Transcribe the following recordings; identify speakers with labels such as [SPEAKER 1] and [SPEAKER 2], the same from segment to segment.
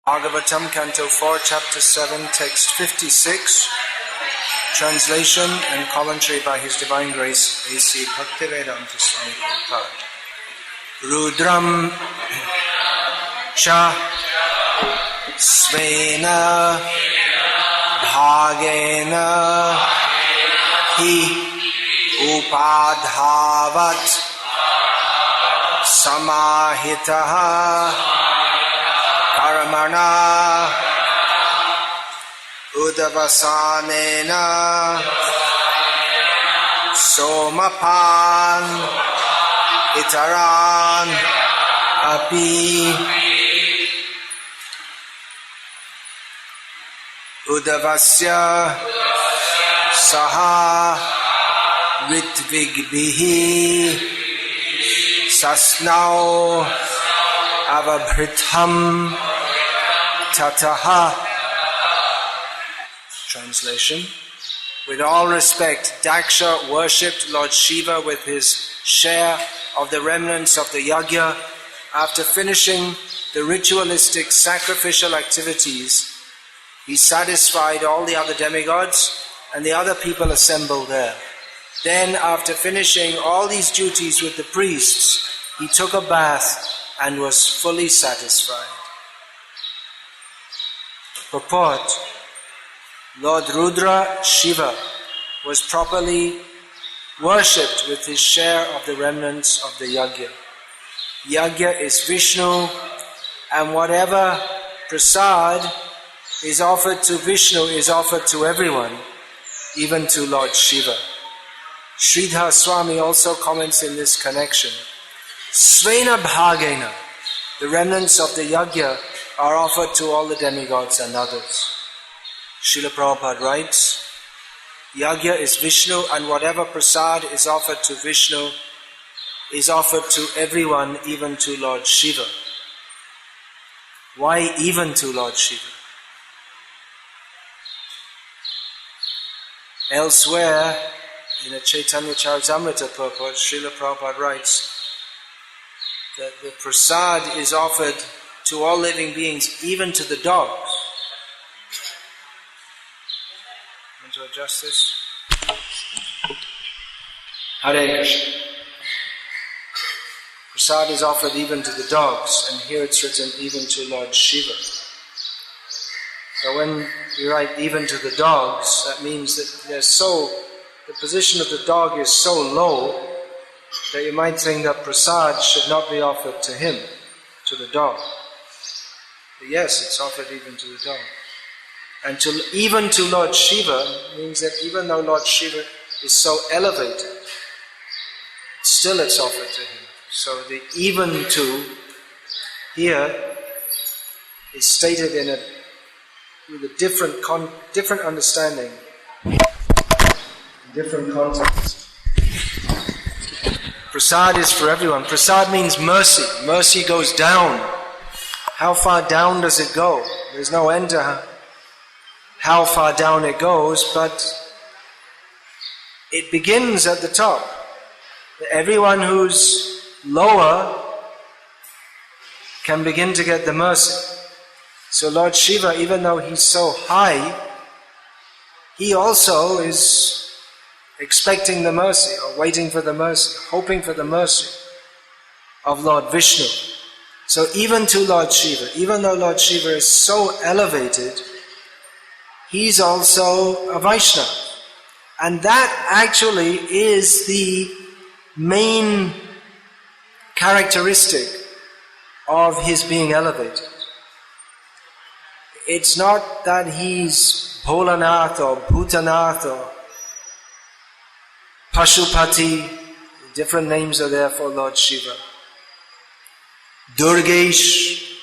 [SPEAKER 1] Bhagavatam, Canto 4, Chapter 7, Text 56, translation and commentary by His Divine Grace, A.C. Bhaktivedanta Swami Prabhupada. Rudram cha svena bhagena hi upadhavat samahitaha Karamana Udavasanena Somapan Itaran Api Udavasya Saha Ritvigbihi Sasnao Avabhritham Tataha. Translation. With all respect, Daksha worshipped Lord Shiva with his share of the remnants of the yajna. After finishing the ritualistic sacrificial activities, he satisfied all the other demigods and the other people assembled there. Then, after finishing all these duties with the priests, he took a bath and was fully satisfied. Purport. Lord Rudra Shiva was properly worshipped with his share of the remnants of the yajna. Yajna is Vishnu, and whatever prasad is offered to Vishnu is offered to everyone, even to Lord Shiva. Sridhar Swami also comments in this connection. Svena bhagena, the remnants of the yajna are offered to all the demigods and others. Srila Prabhupada writes, yajna is Vishnu, and whatever prasad is offered to Vishnu is offered to everyone, even to Lord Shiva. Why even to Lord Shiva? Elsewhere, in a Chaitanya Charitamrita purport, Srila Prabhupada writes that the prasad is offered to all living beings, even to the dogs. Want to adjust this? Hare Krishna. Prasad is offered even to the dogs, and here it's written even to Lord Shiva. So when we write even to the dogs, that means that the position of the dog is so low that you might think that prasad should not be offered to him, to the dog. But yes, it's offered even to the dog. And even to Lord Shiva means that even though Lord Shiva is so elevated, still it's offered to him. So the even to here is stated with a different understanding, different context. Prasad is for everyone. Prasad means mercy. Mercy goes down. How far down does it go? There's no end to how far down it goes, but it begins at the top. Everyone who's lower can begin to get the mercy. So Lord Shiva, even though he's so high, he also is expecting the mercy, or waiting for the mercy, hoping for the mercy of Lord Vishnu. So even to Lord Shiva, even though Lord Shiva is so elevated, he's also a Vaishnava. And that actually is the main characteristic of his being elevated. It's not that he's Bholanath or Bhutanath or Pashupati, different names are there for Lord Shiva. Durgesh,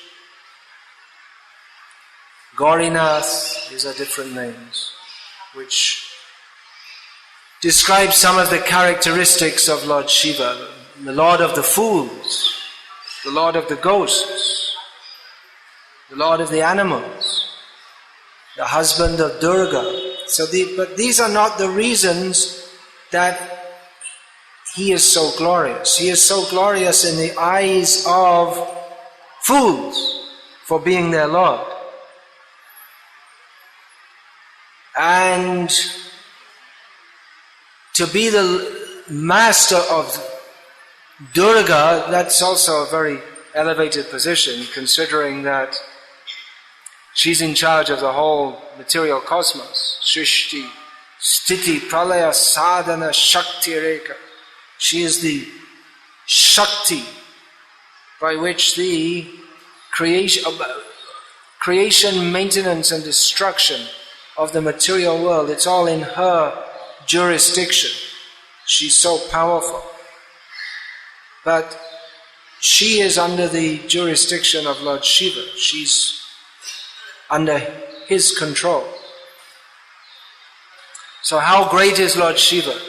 [SPEAKER 1] Gaurinath, these are different names which describe some of the characteristics of Lord Shiva. The Lord of the fools, the Lord of the ghosts, the Lord of the animals, the husband of Durga. But these are not the reasons that he is so glorious. He is so glorious in the eyes of fools for being their Lord. And to be the master of Durga, that's also a very elevated position, considering that she's in charge of the whole material cosmos. Shrishti, Sthiti, Pralaya, Sadhana, Shakti Reka. She is the Shakti by which the creation, maintenance and destruction of the material world, it's all in her jurisdiction. She's so powerful. But she is under the jurisdiction of Lord Shiva. She's under his control. So how great is Lord Shiva?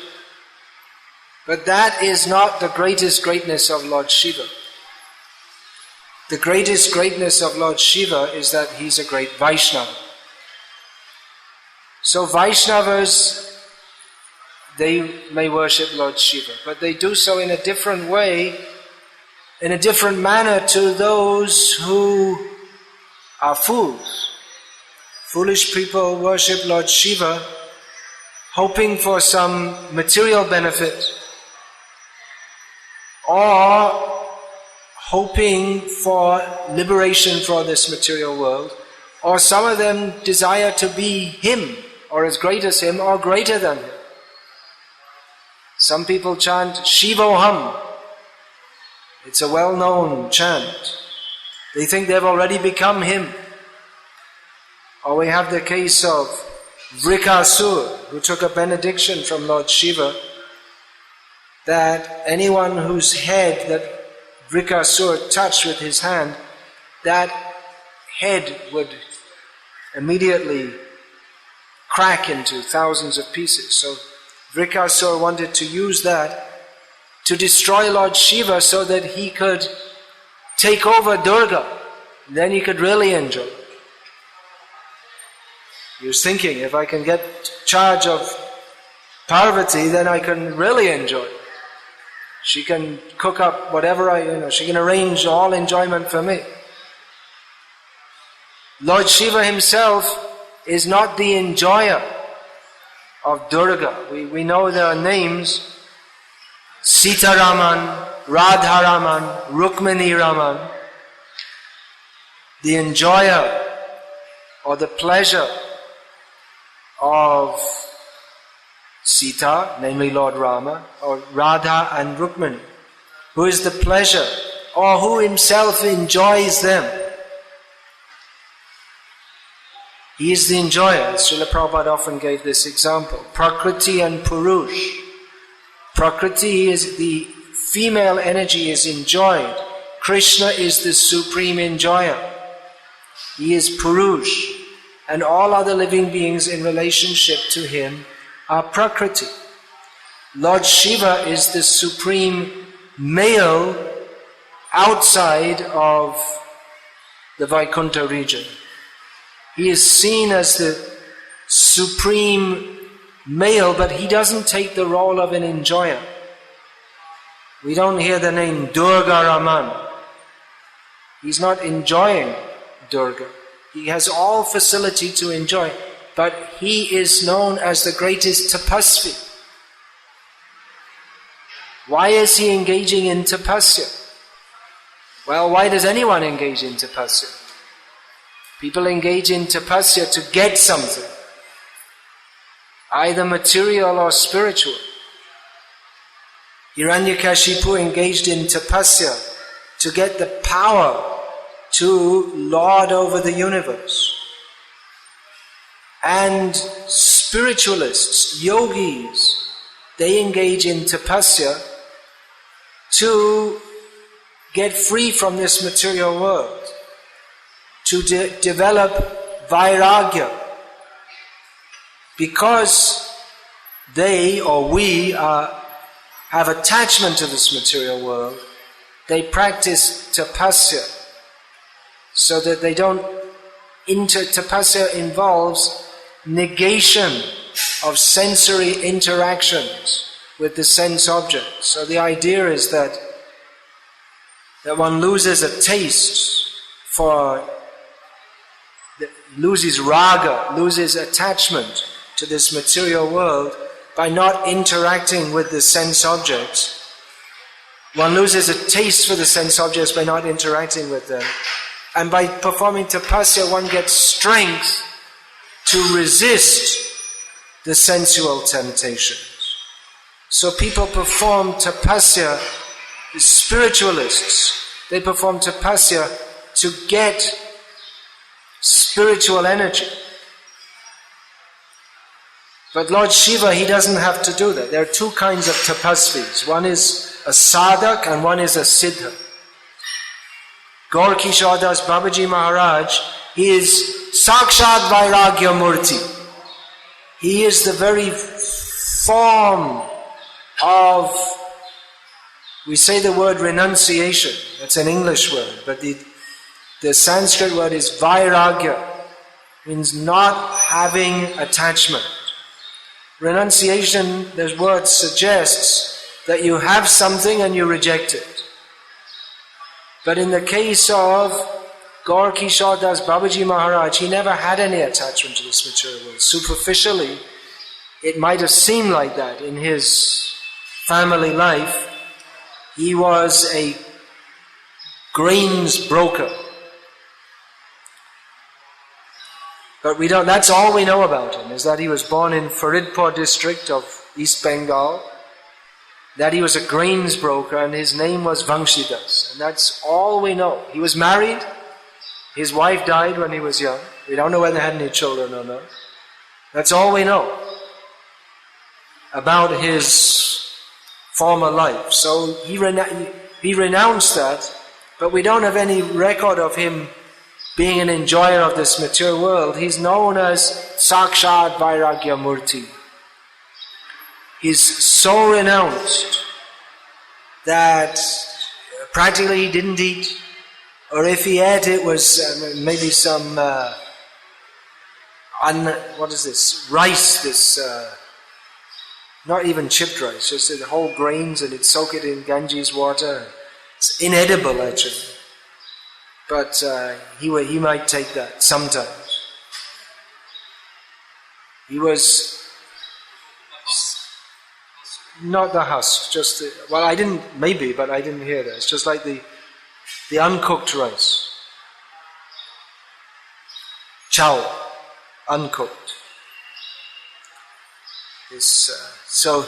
[SPEAKER 1] But that is not the greatest greatness of Lord Shiva. The greatest greatness of Lord Shiva is that he's a great Vaishnava. So Vaishnavas, they may worship Lord Shiva, but they do so in a different way, in a different manner to those who are fools. Foolish people worship Lord Shiva hoping for some material benefit, or hoping for liberation from this material world, or some of them desire to be him, or as great as him, or greater than him. Some people chant Shivoham. It's a well-known chant. They think they've already become him. Or we have the case of Vrikasur, who took a benediction from Lord Shiva that anyone whose head that Vrikasur touched with his hand, that head would immediately crack into thousands of pieces. So Vrikasur wanted to use that to destroy Lord Shiva so that he could take over Durga. Then he could really enjoy. He was thinking, if I can get charge of Parvati, then I can really enjoy. She can cook up whatever she can arrange all enjoyment for me. Lord Shiva himself is not the enjoyer of Durga. We know there are names: Sita Raman, Radha Raman, Rukmini Raman. The enjoyer or the pleasure of Sita, namely Lord Rama, or Radha and Rukmini, who is the pleasure, or who himself enjoys them. He is the enjoyer. Srila Prabhupada often gave this example. Prakriti and Purush. Prakriti is the female energy is enjoyed. Krishna is the supreme enjoyer. He is Purush. And all other living beings in relationship to him are Prakriti. Lord Shiva is the supreme male outside of the Vaikuntha region. He is seen as the supreme male, but he doesn't take the role of an enjoyer. We don't hear the name Durga Raman. He's not enjoying Durga. He has all facility to enjoy, but he is known as the greatest tapasvi. Why is he engaging in tapasya? Well, why does anyone engage in tapasya? People engage in tapasya to get something, either material or spiritual. Hiranyakashipu engaged in tapasya to get the power to lord over the universe. And spiritualists, yogis, they engage in tapasya to get free from this material world, to develop vairagya. Because they or we have attachment to this material world, they practice tapasya so that they don't tapasya involves negation of sensory interactions with the sense objects. So the idea is that one loses a taste for, loses raga, loses attachment to this material world by not interacting with the sense objects. One loses a taste for the sense objects by not interacting with them. And by performing tapasya, one gets strength to resist the sensual temptations. So people perform tapasya, the spiritualists, they perform tapasya to get spiritual energy. But Lord Shiva, he doesn't have to do that. There are two kinds of tapasvis. One is a sadhak and one is a siddha. Gaur Kishore Das Babaji Maharaj, he is Sakshat Vairagya Murti. He is the very form of, we say the word renunciation, that's an English word, but the Sanskrit word is Vairagya, means not having attachment. Renunciation, the word suggests that you have something and you reject it. But in the case of Gaur Kishore Das Babaji Maharaj, he never had any attachment to this material world. Superficially, it might have seemed like that in his family life. He was a grains broker. But we don't, that's all we know about him, is that he was born in Faridpur district of East Bengal, that he was a grains broker and his name was Vangshidas. And that's all we know. He was married, his wife died when he was young. We don't know whether they had any children or not. That's all we know about his former life. So he renounced that, but we don't have any record of him being an enjoyer of this material world. He's known as Sakshat Vairagya Murti. He's so renounced that practically he didn't eat, or if he ate, it was maybe some rice, not even chipped rice, just the whole grains, and he'd soak it in Ganges water. It's inedible actually, but he might take that sometimes. He was not the husk, just the, well, I didn't, maybe, but I didn't hear that. It's just like the uncooked rice. Chow, uncooked. So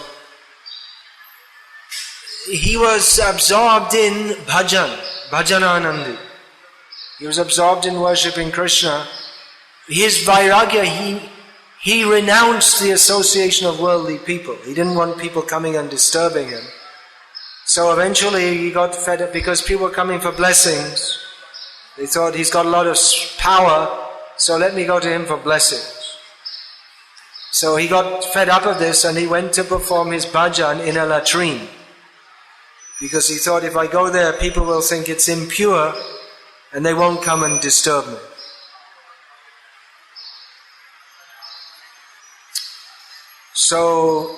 [SPEAKER 1] he was absorbed in bhajananandi. He was absorbed in worshipping Krishna. His vairagya, he renounced the association of worldly people. He didn't want people coming and disturbing him. So eventually he got fed up because people were coming for blessings. They thought he's got a lot of power, so let me go to him for blessings. So he got fed up of this and he went to perform his bhajan in a latrine. Because he thought, if I go there, people will think it's impure and they won't come and disturb me. So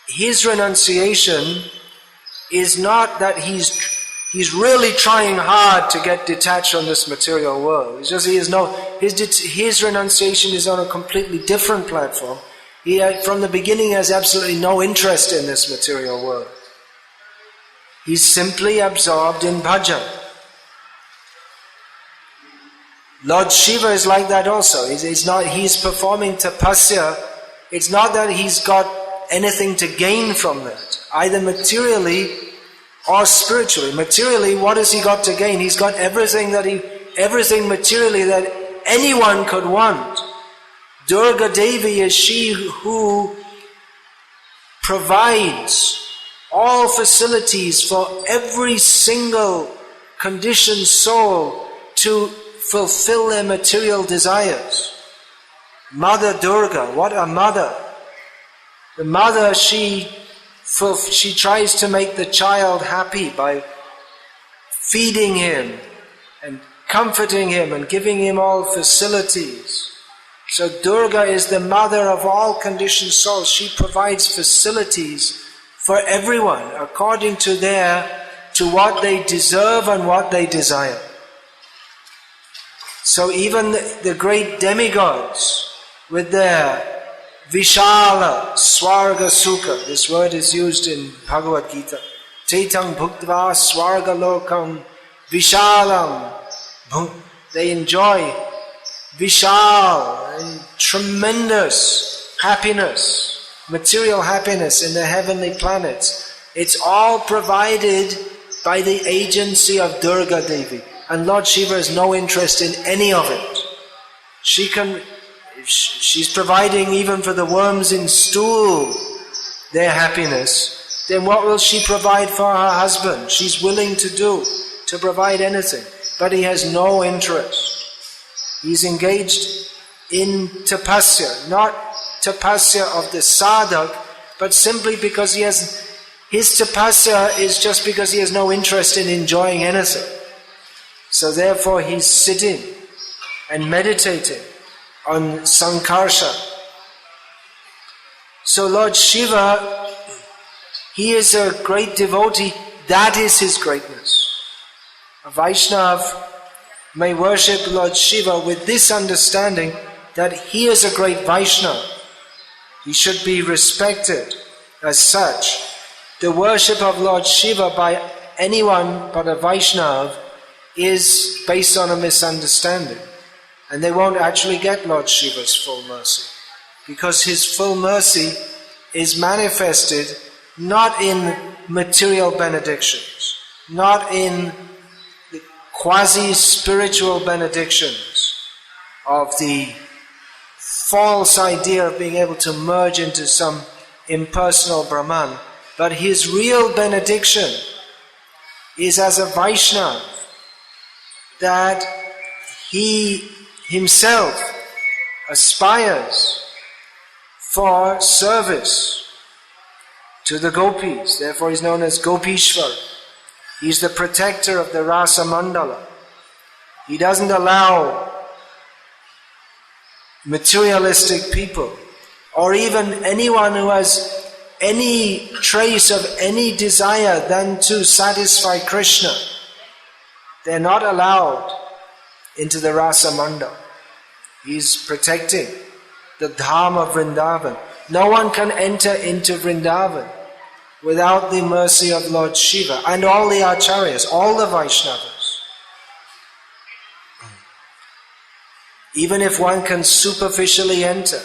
[SPEAKER 1] his renunciation is not that he's really trying hard to get detached from this material world. It's just his renunciation is on a completely different platform. He from the beginning has absolutely no interest in this material world. He's simply absorbed in bhajan. Lord Shiva is like that also. He's performing tapasya. It's not that he's got anything to gain from that, either materially or spiritually. Materially, what has he got to gain? He's got everything materially that anyone could want. Durga Devi is she who provides all facilities for every single conditioned soul to fulfill their material desires. Mother Durga, what a mother! The mother, she tries to make the child happy by feeding him and comforting him and giving him all facilities. So Durga is the mother of all conditioned souls. She provides facilities for everyone according to what they deserve and what they desire. So even the great demigods with their Vishala Swarga Sukha. This word is used in Bhagavad Gita. Tetang Bhuktva Swarga Lokam Vishalam. They enjoy Vishal and tremendous happiness, material happiness in the heavenly planets. It's all provided by the agency of Durga Devi. And Lord Shiva has no interest in any of it. She's providing even for the worms in stool their happiness. Then what will she provide for her husband? She's willing to provide anything. But he has no interest. He's engaged in tapasya, not tapasya of the sadhak, but simply because his tapasya is just because he has no interest in enjoying anything. So therefore he's sitting and meditating on sankarsha. So Lord Shiva, he is a great devotee. That is his greatness. A Vaishnava may worship Lord Shiva with this understanding that he is a great Vaishnava. He should be respected as such. The worship of Lord Shiva by anyone but a Vaishnava is based on a misunderstanding. And they won't actually get Lord Shiva's full mercy. Because his full mercy is manifested not in material benedictions, not in the quasi-spiritual benedictions of the false idea of being able to merge into some impersonal Brahman, but his real benediction is as a Vaishnava, that he himself aspires for service to the gopis. Therefore he's known as Gopishwar. He's the protector of the Rasa Mandala. He doesn't allow materialistic people, or even anyone who has any trace of any desire than to satisfy Krishna. They're not allowed into the Rasa Mandal. He's protecting the Dham of Vrindavan. No one can enter into Vrindavan without the mercy of Lord Shiva and all the Acharyas, all the Vaishnavas. Even if one can superficially enter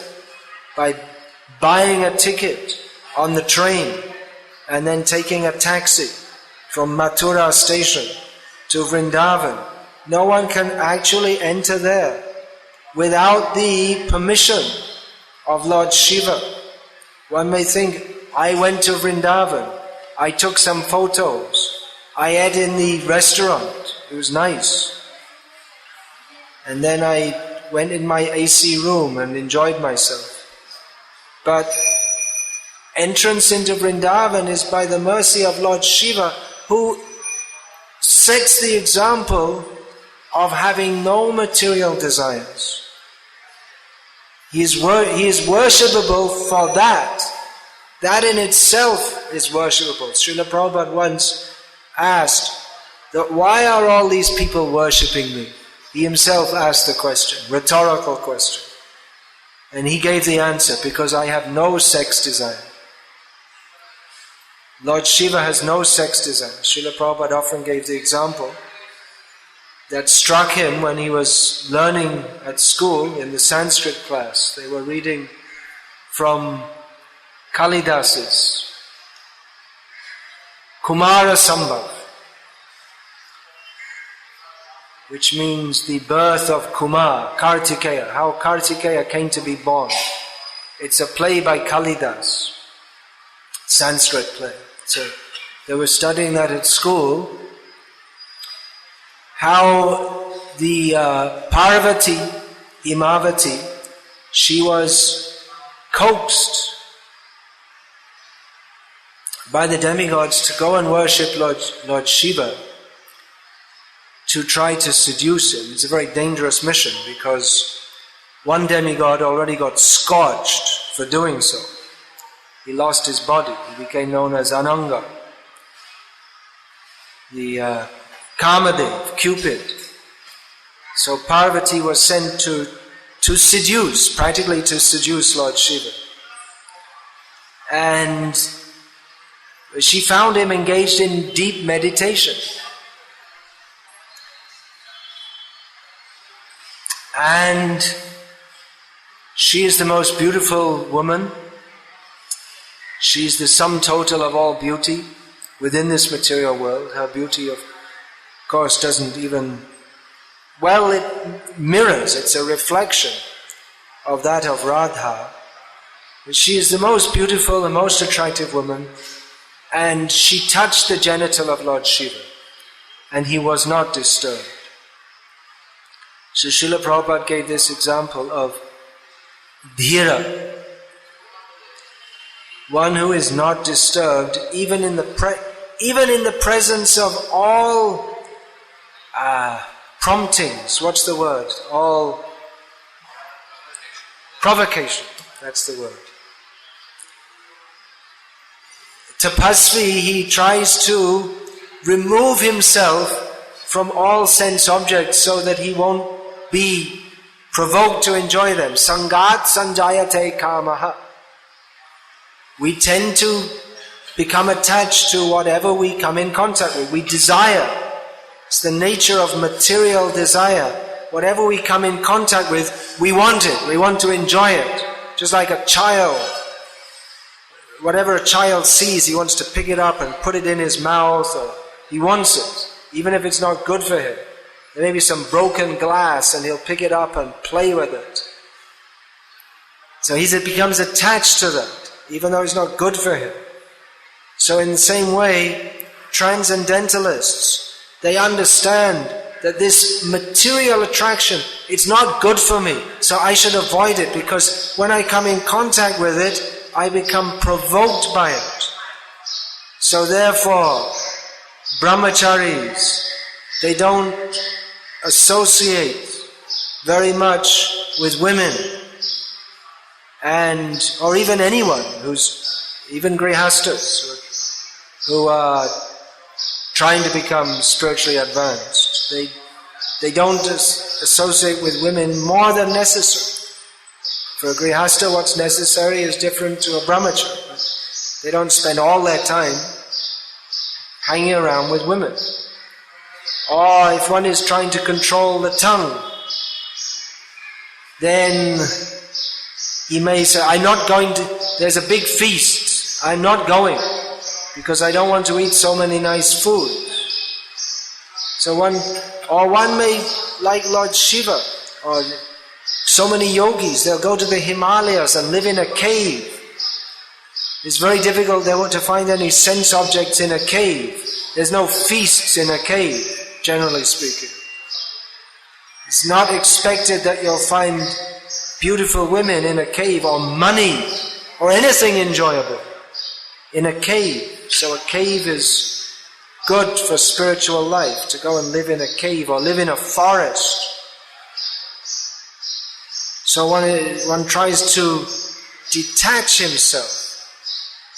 [SPEAKER 1] by buying a ticket on the train and then taking a taxi from Mathura station to Vrindavan, no one can actually enter there without the permission of Lord Shiva. One may think, I went to Vrindavan, I took some photos, I ate in the restaurant, it was nice. And then I went in my AC room and enjoyed myself. But entrance into Vrindavan is by the mercy of Lord Shiva, who sets the example of having no material desires. He is worshipable for that. That in itself is worshipable. Srila Prabhupada once asked that why are all these people worshipping me? He himself asked the question, rhetorical question. And he gave the answer, because I have no sex desire. Lord Shiva has no sex desire. Srila Prabhupada often gave the example that struck him when he was learning at school in the Sanskrit class. They were reading from Kalidas's Kumara Sambhav, which means the birth of Kumar, Kartikeya, how Kartikeya came to be born. It's a play by Kalidas, Sanskrit play. So they were studying that at school, how the Parvati, Himavati, she was coaxed by the demigods to go and worship Lord Shiva, to try to seduce him. It's a very dangerous mission, because one demigod already got scorched for doing so. He lost his body. He became known as Ananga, the Kamadev, Cupid. So Parvati was sent to seduce, practically to seduce Lord Shiva. and she found him engaged in deep meditation. And she is the most beautiful woman. She's the sum total of all beauty within this material world. Her beauty, of course, doesn't even... Well, it mirrors, it's a reflection of that of Radha. She is the most beautiful, the most attractive woman, and she touched the genital of Lord Shiva, and he was not disturbed. So Srila Prabhupada gave this example of Dhira, one who is not disturbed even in the presence of all promptings. What's the word? All provocation. That's the word. Tapasvi, he tries to remove himself from all sense objects so that he won't be provoked to enjoy them. Sangat sanjayate kamaha. We tend to become attached to whatever we come in contact with. We desire. It's the nature of material desire. Whatever we come in contact with, we want it. We want to enjoy it. Just like a child. Whatever a child sees, he wants to pick it up and put it in his mouth. Or he wants it, even if it's not good for him. There may be some broken glass and he'll pick it up and play with it. So he becomes attached to that, even though it's not good for him. So in the same way, transcendentalists, they understand that this material attraction, it's not good for me, so I should avoid it, because when I come in contact with it, I become provoked by it. So therefore, brahmacharis, they don't associate very much with women, or even anyone even grihastas who are trying to become spiritually advanced. They don't associate with women more than necessary. For a grihasta, what's necessary is different to a brahmachari. They don't spend all their time hanging around with women. Or if one is trying to control the tongue, then he may say, I'm not going to, there's a big feast, I'm not going, because I don't want to eat so many nice food. So one may, like Lord Shiva, or so many yogis, they'll go to the Himalayas and live in a cave. It's very difficult to find any sense objects in a cave. There's no feasts in a cave, generally speaking. It's not expected that you'll find beautiful women in a cave, or money, or anything enjoyable in a cave. So a cave is good for spiritual life, to go and live in a cave or live in a forest. So one tries to detach himself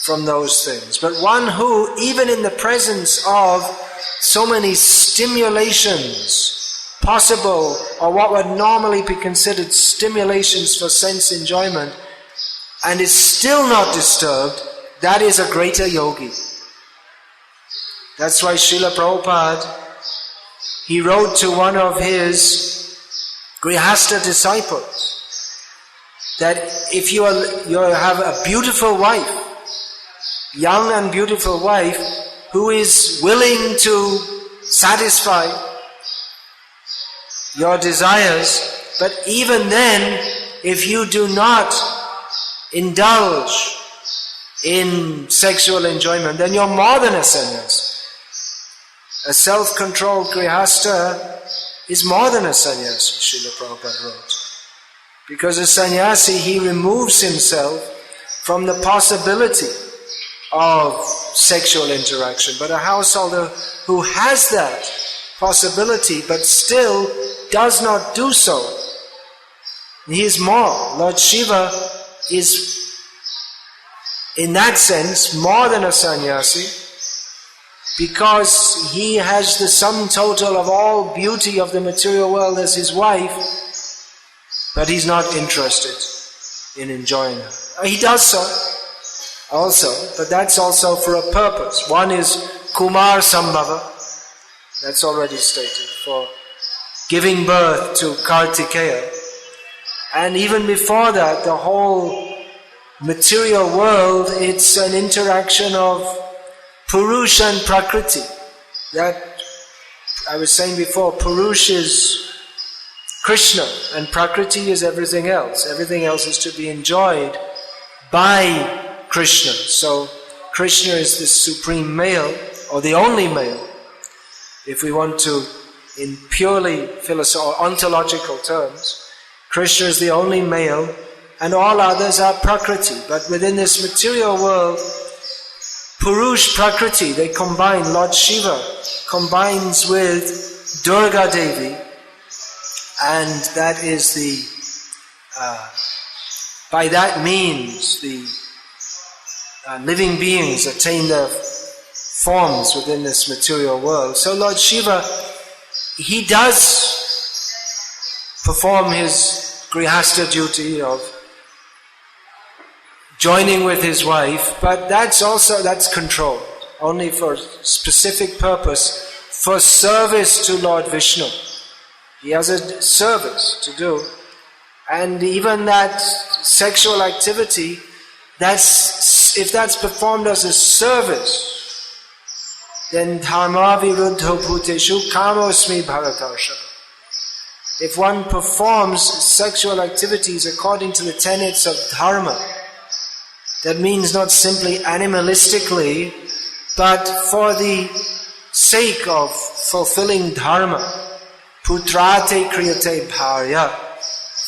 [SPEAKER 1] from those things. But one who, even in the presence of so many stimulations possible, or what would normally be considered stimulations for sense enjoyment, and is still not disturbed, that is a greater yogi. That's why Srila Prabhupada, he wrote to one of his grihasta disciples that if you have a beautiful wife, young and beautiful wife, who is willing to satisfy your desires, but even then, if you do not indulge in sexual enjoyment, then you're more than a sannyasi. A self-controlled grihasta is more than a sannyasi, Srila Prabhupada wrote. Because a sannyasi, he removes himself from the possibility of sexual interaction. But a householder who has that possibility but still does not do so, he is more. Lord Shiva is, in that sense, more than a sannyasi, because he has the sum total of all beauty of the material world as his wife, but he's not interested in enjoying her. He does so, also, but that's also for a purpose. One is Kumar Sambhava, that's already stated, for giving birth to Kartikeya. And even before that, the whole material world, it's an interaction of Purusha and Prakriti. That, I was saying before, Purusha is Krishna and Prakriti is everything else. Everything else is to be enjoyed by Krishna. So Krishna is the supreme male, or the only male, if we want to, in purely ontological terms. Krishna is the only male, and all others are Prakriti. But within this material world, Purush Prakriti, they combine. Lord Shiva combines with Durga Devi, and that is by that means the living beings attain their forms within this material world. So Lord Shiva, he does perform his grihastha duty of joining with his wife, but that's controlled, only for specific purpose, for service to Lord Vishnu. He has a service to do, and even that sexual activity, if that's performed as a service, then dharma viruddho bhuteshu kamosmi bharatarshava. If one performs sexual activities according to the tenets of dharma, that means not simply animalistically, but for the sake of fulfilling dharma, putrate kriyate bharya,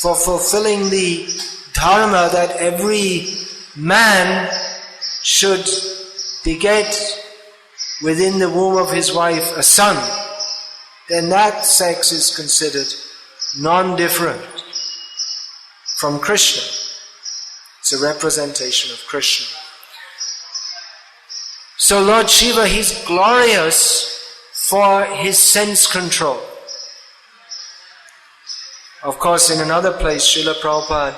[SPEAKER 1] for fulfilling the dharma that every man should beget within the womb of his wife a son, then that sex is considered non-different from Krishna. It's a representation of Krishna. So Lord Shiva, he's glorious for his sense control. Of course, in another place, Srila Prabhupada,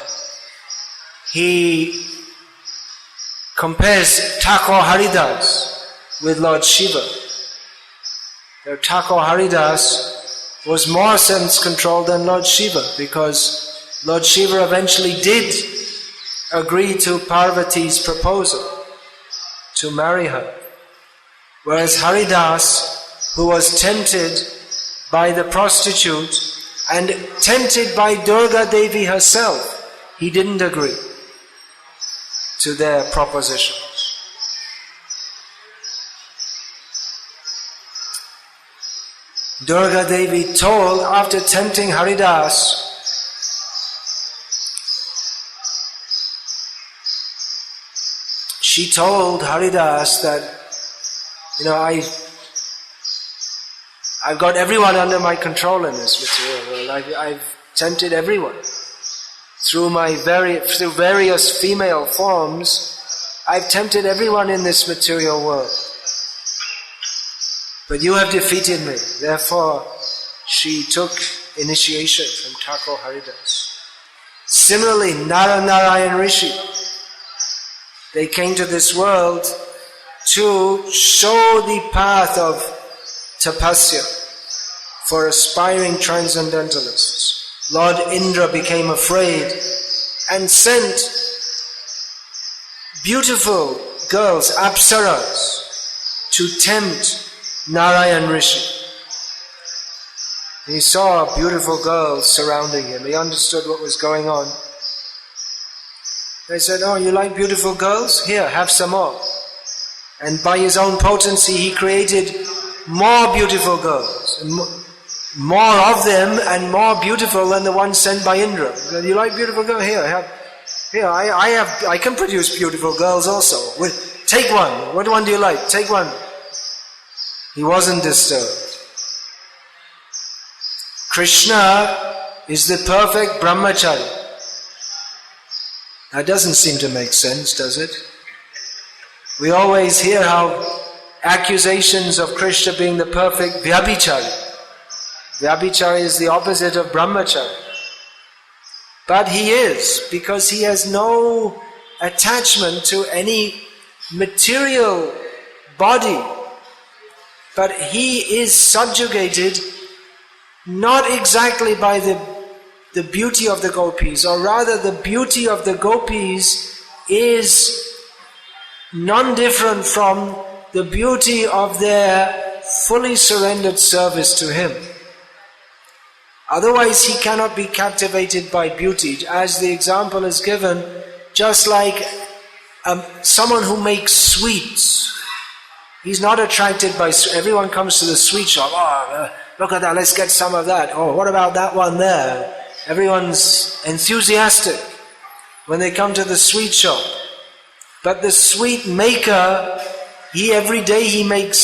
[SPEAKER 1] he compares Thakur Haridas with Lord Shiva. Thakur Haridas was more sense-controlled than Lord Shiva, because Lord Shiva eventually did agree to Parvati's proposal to marry her. Whereas Haridas, who was tempted by the prostitute and tempted by Durga Devi herself, he didn't agree to their propositions. Durga Devi told, after tempting Haridas, she told Haridas that, I've got everyone under my control in this material world. I've tempted everyone. Through various female forms, I've tempted everyone in this material world. But you have defeated me. Therefore, she took initiation from Thakur Haridas. Similarly, Narayan Rishi, they came to this world to show the path of tapasya for aspiring transcendentalists. Lord Indra became afraid and sent beautiful girls, apsaras, to tempt Narayan Rishi. He saw beautiful girls surrounding him. He understood what was going on. They said, "Oh, you like beautiful girls? Here, have some more." And by his own potency, he created more beautiful girls. More of them and more beautiful than the ones sent by Indra. He said, "You like beautiful girls? Here, I can produce beautiful girls also. Take one. What one do you like? Take one." He wasn't disturbed. Krishna is the perfect brahmachari. That doesn't seem to make sense, does it? We always hear how accusations of Krishna being the perfect vyabhichari. Vyabhichari is the opposite of brahmachari. But he is, because he has no attachment to any material body, but he is subjugated not exactly by the beauty of the gopis, or rather the beauty of the gopis is non-different from the beauty of their fully surrendered service to him. Otherwise he cannot be captivated by beauty. As the example is given, just like someone who makes sweets. He's not attracted by... Everyone comes to the sweet shop. Oh, look at that, let's get some of that. Oh, what about that one there? Everyone's enthusiastic when they come to the sweet shop. But the sweet maker, every day he makes,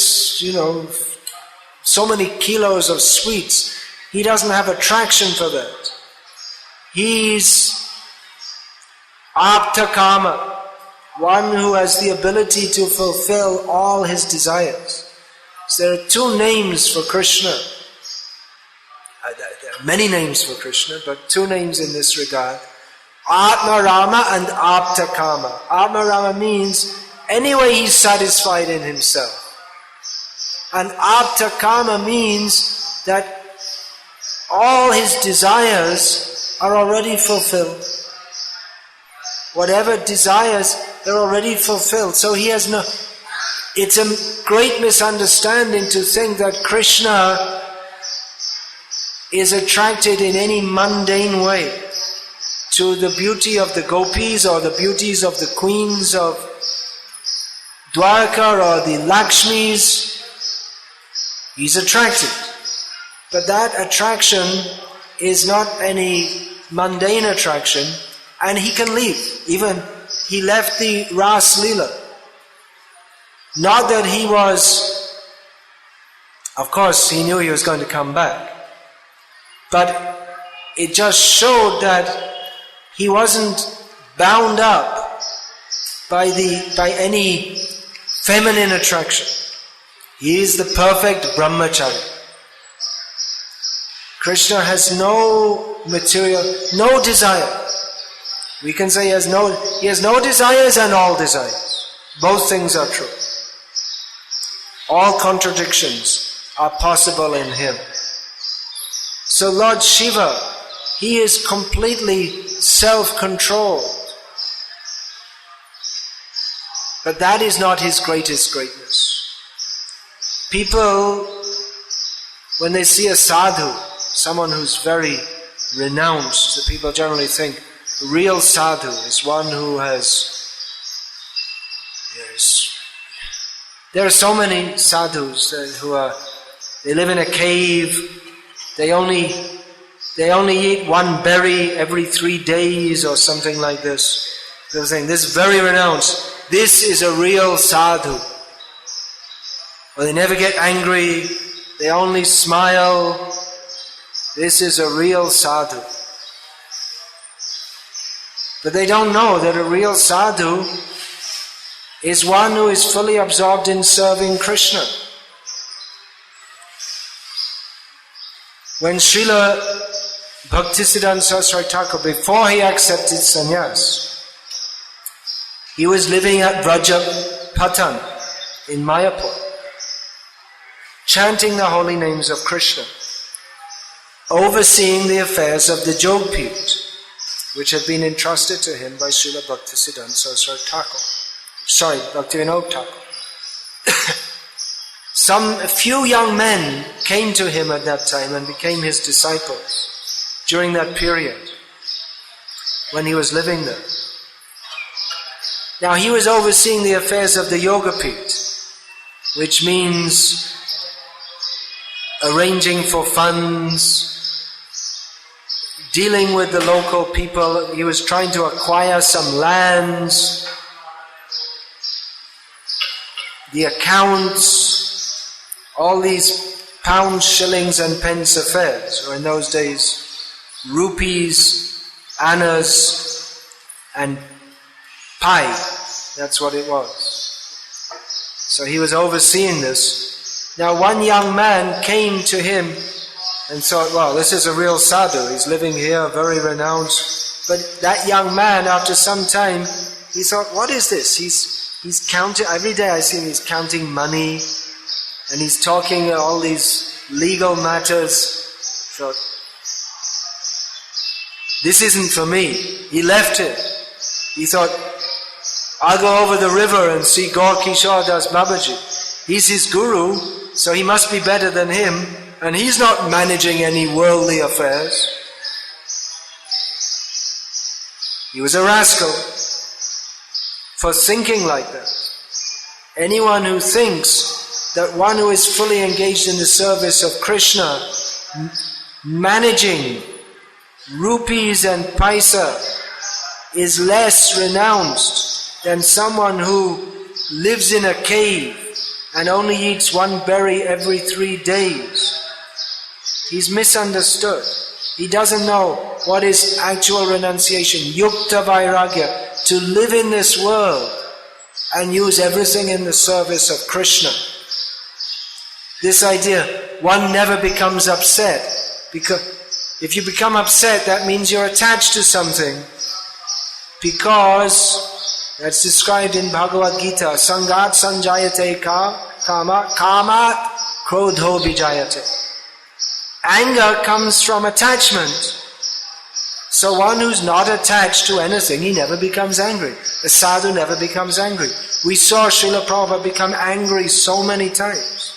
[SPEAKER 1] so many kilos of sweets. He doesn't have attraction for that. He's aptakama, one who has the ability to fulfill all his desires. So there are two names for Krishna. There are many names for Krishna, but two names in this regard. Atma Rama and Aptakama. Atma Rama means anyway he's satisfied in himself. And Aptakama means that all his desires are already fulfilled. Whatever desires, they're already fulfilled. So he has no... It's a great misunderstanding to think that Krishna is attracted in any mundane way to the beauty of the gopis or the beauties of the queens of Dwarka or the Lakshmis. He's attracted. But that attraction is not any mundane attraction, and he can leave. Even he left the Ras Leela. Not that he was, of course he knew he was going to come back, but it just showed that he wasn't bound up by any feminine attraction. He is the perfect brahmachari. Krishna has no material, no desire. We can say he has no desires and all desires. Both things are true. All contradictions are possible in him. So Lord Shiva, he is completely self-controlled. But that is not his greatest greatness. People, when they see a sadhu, someone who's very renounced, the people generally think real sadhu is one who has... There are so many sadhus they live in a cave, they only eat one berry every 3 days or something like this. They're saying, this is very renounced. This is a real sadhu. Or they never get angry, they only smile. This is a real sadhu. But they don't know that a real sadhu is one who is fully absorbed in serving Krishna. When Srila Bhaktisiddhanta Saraswati Thakur, before he accepted sannyas, he was living at Vrajapatan in Mayapur, chanting the holy names of Krishna, overseeing the affairs of the Jogpit, which had been entrusted to him by Srila Bhaktisiddhanta Saraswati Thakur. Bhaktivinoda Thakur. A few young men came to him at that time and became his disciples during that period when he was living there. Now he was overseeing the affairs of the Yogapit, which means arranging for funds, dealing with the local people. He was trying to acquire some lands, the accounts, all these pounds, shillings and pence affairs, or in those days, rupees, annas and pi. That's what it was. So he was overseeing this. Now one young man came to him and thought, well, this is a real sadhu. He's living here, very renounced. But that young man, after some time, he thought, what is this? He's counting, every day I see him, he's counting money, and he's talking all these legal matters. So, this isn't for me. He left it. He thought, I'll go over the river and see Gaur Kishore Das Babaji. He's his guru, so he must be better than him, and he's not managing any worldly affairs. He was a rascal for thinking like that. Anyone who thinks that one who is fully engaged in the service of Krishna, managing rupees and paisa, is less renounced than someone who lives in a cave and only eats one berry every 3 days. He's misunderstood. He doesn't know what is actual renunciation, yukta vairagya, to live in this world and use everything in the service of Krishna. This idea, one never becomes upset, because if you become upset, that means you're attached to something, because that's described in Bhagavad Gita, sangat sanjayate kamat krodho vijayate. Anger comes from attachment. So one who's not attached to anything, he never becomes angry. A sadhu never becomes angry. We saw Srila Prabhupada become angry so many times.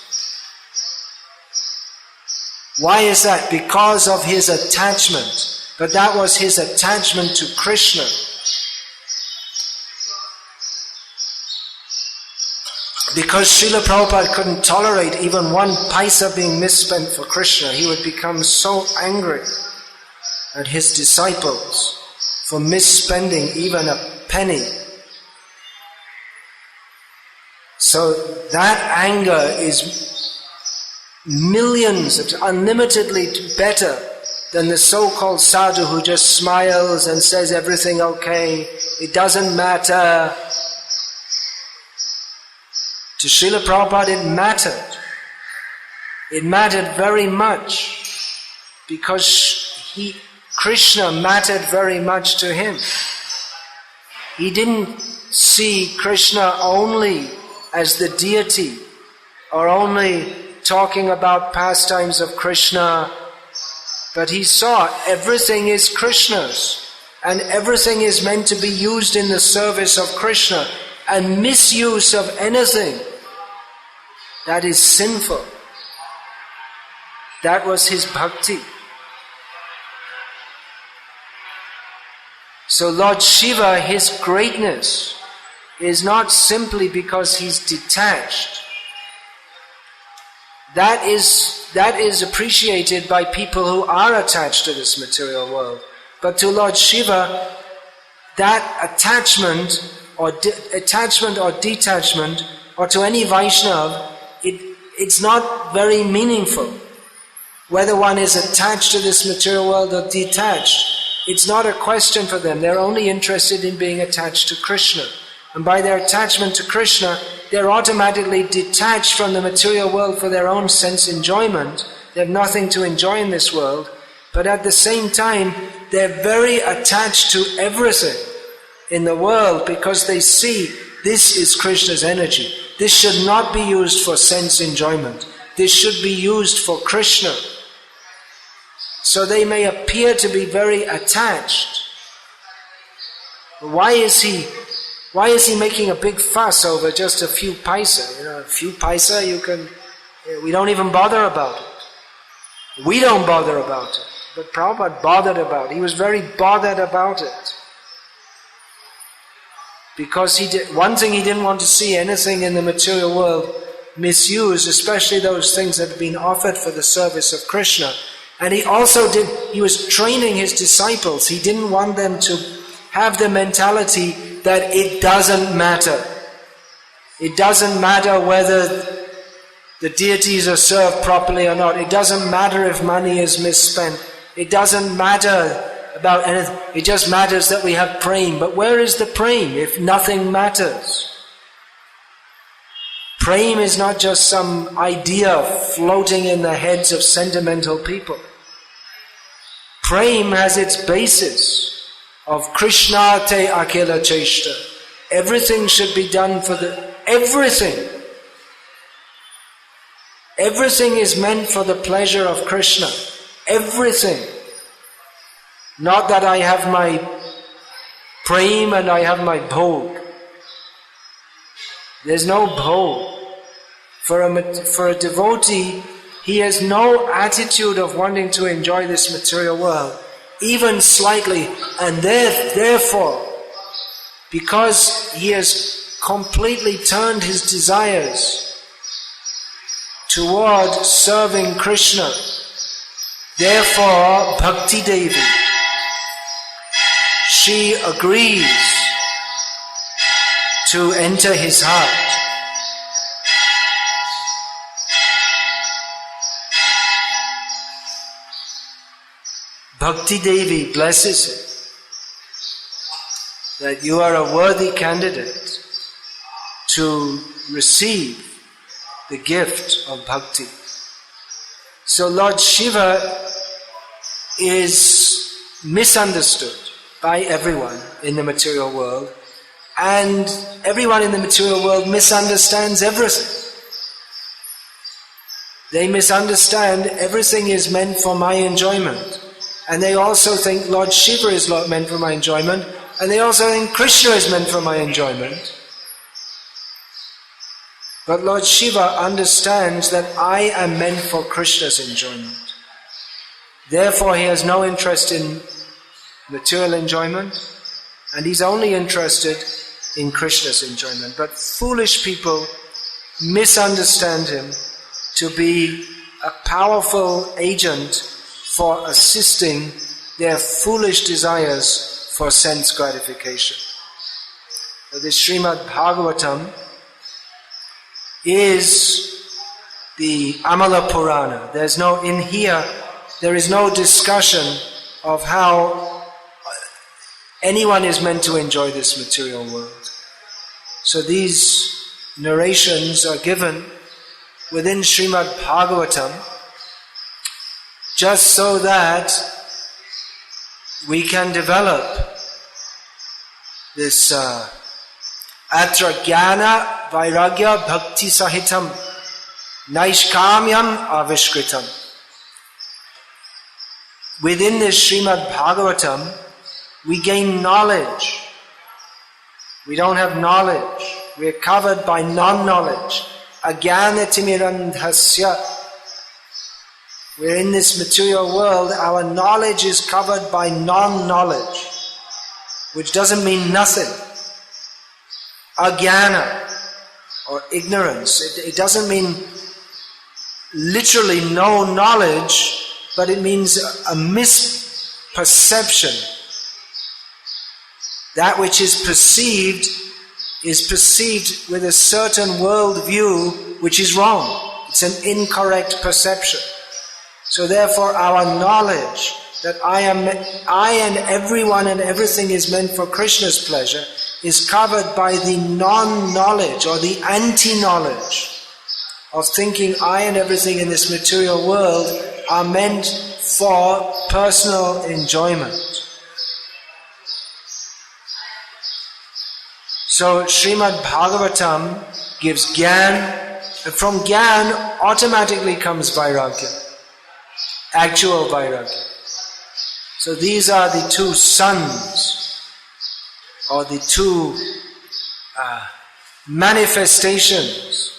[SPEAKER 1] Why is that? Because of his attachment. But that was his attachment to Krishna. Because Srila Prabhupada couldn't tolerate even one paisa being misspent for Krishna, he would become so angry at his disciples for misspending even a penny. So that anger is millions, unlimitedly better than the so-called sadhu who just smiles and says everything okay, it doesn't matter. To Srila Prabhupada it mattered. It mattered very much because Krishna mattered very much to him. He didn't see Krishna only as the deity or only talking about pastimes of Krishna, but he saw everything is Krishna's and everything is meant to be used in the service of Krishna. And misuse of anything that is sinful. That was his bhakti. So Lord Shiva, his greatness is not simply because he's detached. That is appreciated by people who are attached to this material world. But to Lord Shiva, that attachment or detachment, or to any Vaishnava, it's not very meaningful. Whether one is attached to this material world or detached, it's not a question for them. They're only interested in being attached to Krishna. And by their attachment to Krishna, they're automatically detached from the material world for their own sense enjoyment. They have nothing to enjoy in this world. But at the same time, they're very attached to everything in the world because they see this is Krishna's energy. This should not be used for sense enjoyment. This should be used for Krishna. So they may appear to be very attached. Why is he making a big fuss over just a few paisa? A few paisa we don't even bother about it. We don't bother about it. But Prabhupada bothered about it. He was very bothered about it. Because one thing he didn't want to see anything in the material world misused, especially those things that had been offered for the service of Krishna. And he was training his disciples. He didn't want them to have the mentality that it doesn't matter. It doesn't matter whether the deities are served properly or not. It doesn't matter if money is misspent. It doesn't matter about anything. It just matters that we have prema. But where is the prema if nothing matters? Prema is not just some idea floating in the heads of sentimental people. Prema has its basis of Krishna te akela cheshta. Everything should be done for everything. Everything is meant for the pleasure of Krishna. Everything. Not that I have my prem and I have my bhog. There's no bhog. For a devotee, he has no attitude of wanting to enjoy this material world, even slightly, and therefore, because he has completely turned his desires toward serving Krishna, therefore Bhakti Devi, she agrees to enter his heart. Bhakti Devi blesses him that you are a worthy candidate to receive the gift of bhakti. So Lord Shiva is misunderstood by everyone in the material world, and everyone in the material world misunderstands everything. They misunderstand everything is meant for my enjoyment. And they also think Lord Shiva is meant for my enjoyment, and they also think Krishna is meant for my enjoyment. But Lord Shiva understands that I am meant for Krishna's enjoyment. Therefore he has no interest in material enjoyment, and he's only interested in Krishna's enjoyment. But foolish people misunderstand him to be a powerful agent for assisting their foolish desires for sense gratification. So this Srimad Bhagavatam is the Amala Purana. There is no discussion of how anyone is meant to enjoy this material world. So these narrations are given within Srimad Bhagavatam just so that we can develop this atra jnana vairagya bhakti sahitam naishkamyam avishkritam. Within this Srimad Bhagavatam, we gain knowledge. We don't have knowledge. We are covered by non-knowledge. Ajnanatimirandhasya. We're in this material world, our knowledge is covered by non-knowledge, which doesn't mean nothing. Ajnana, or ignorance, it doesn't mean literally no knowledge, but it means a misperception. That which is perceived with a certain world view which is wrong. It's an incorrect perception. So therefore our knowledge that I and everyone and everything is meant for Krishna's pleasure is covered by the non-knowledge or the anti-knowledge of thinking I and everything in this material world are meant for personal enjoyment. So Srimad Bhagavatam gives Gyan, and from Gyan automatically comes Vairagya. Actual Vairagya. So these are the two sons, or the two manifestations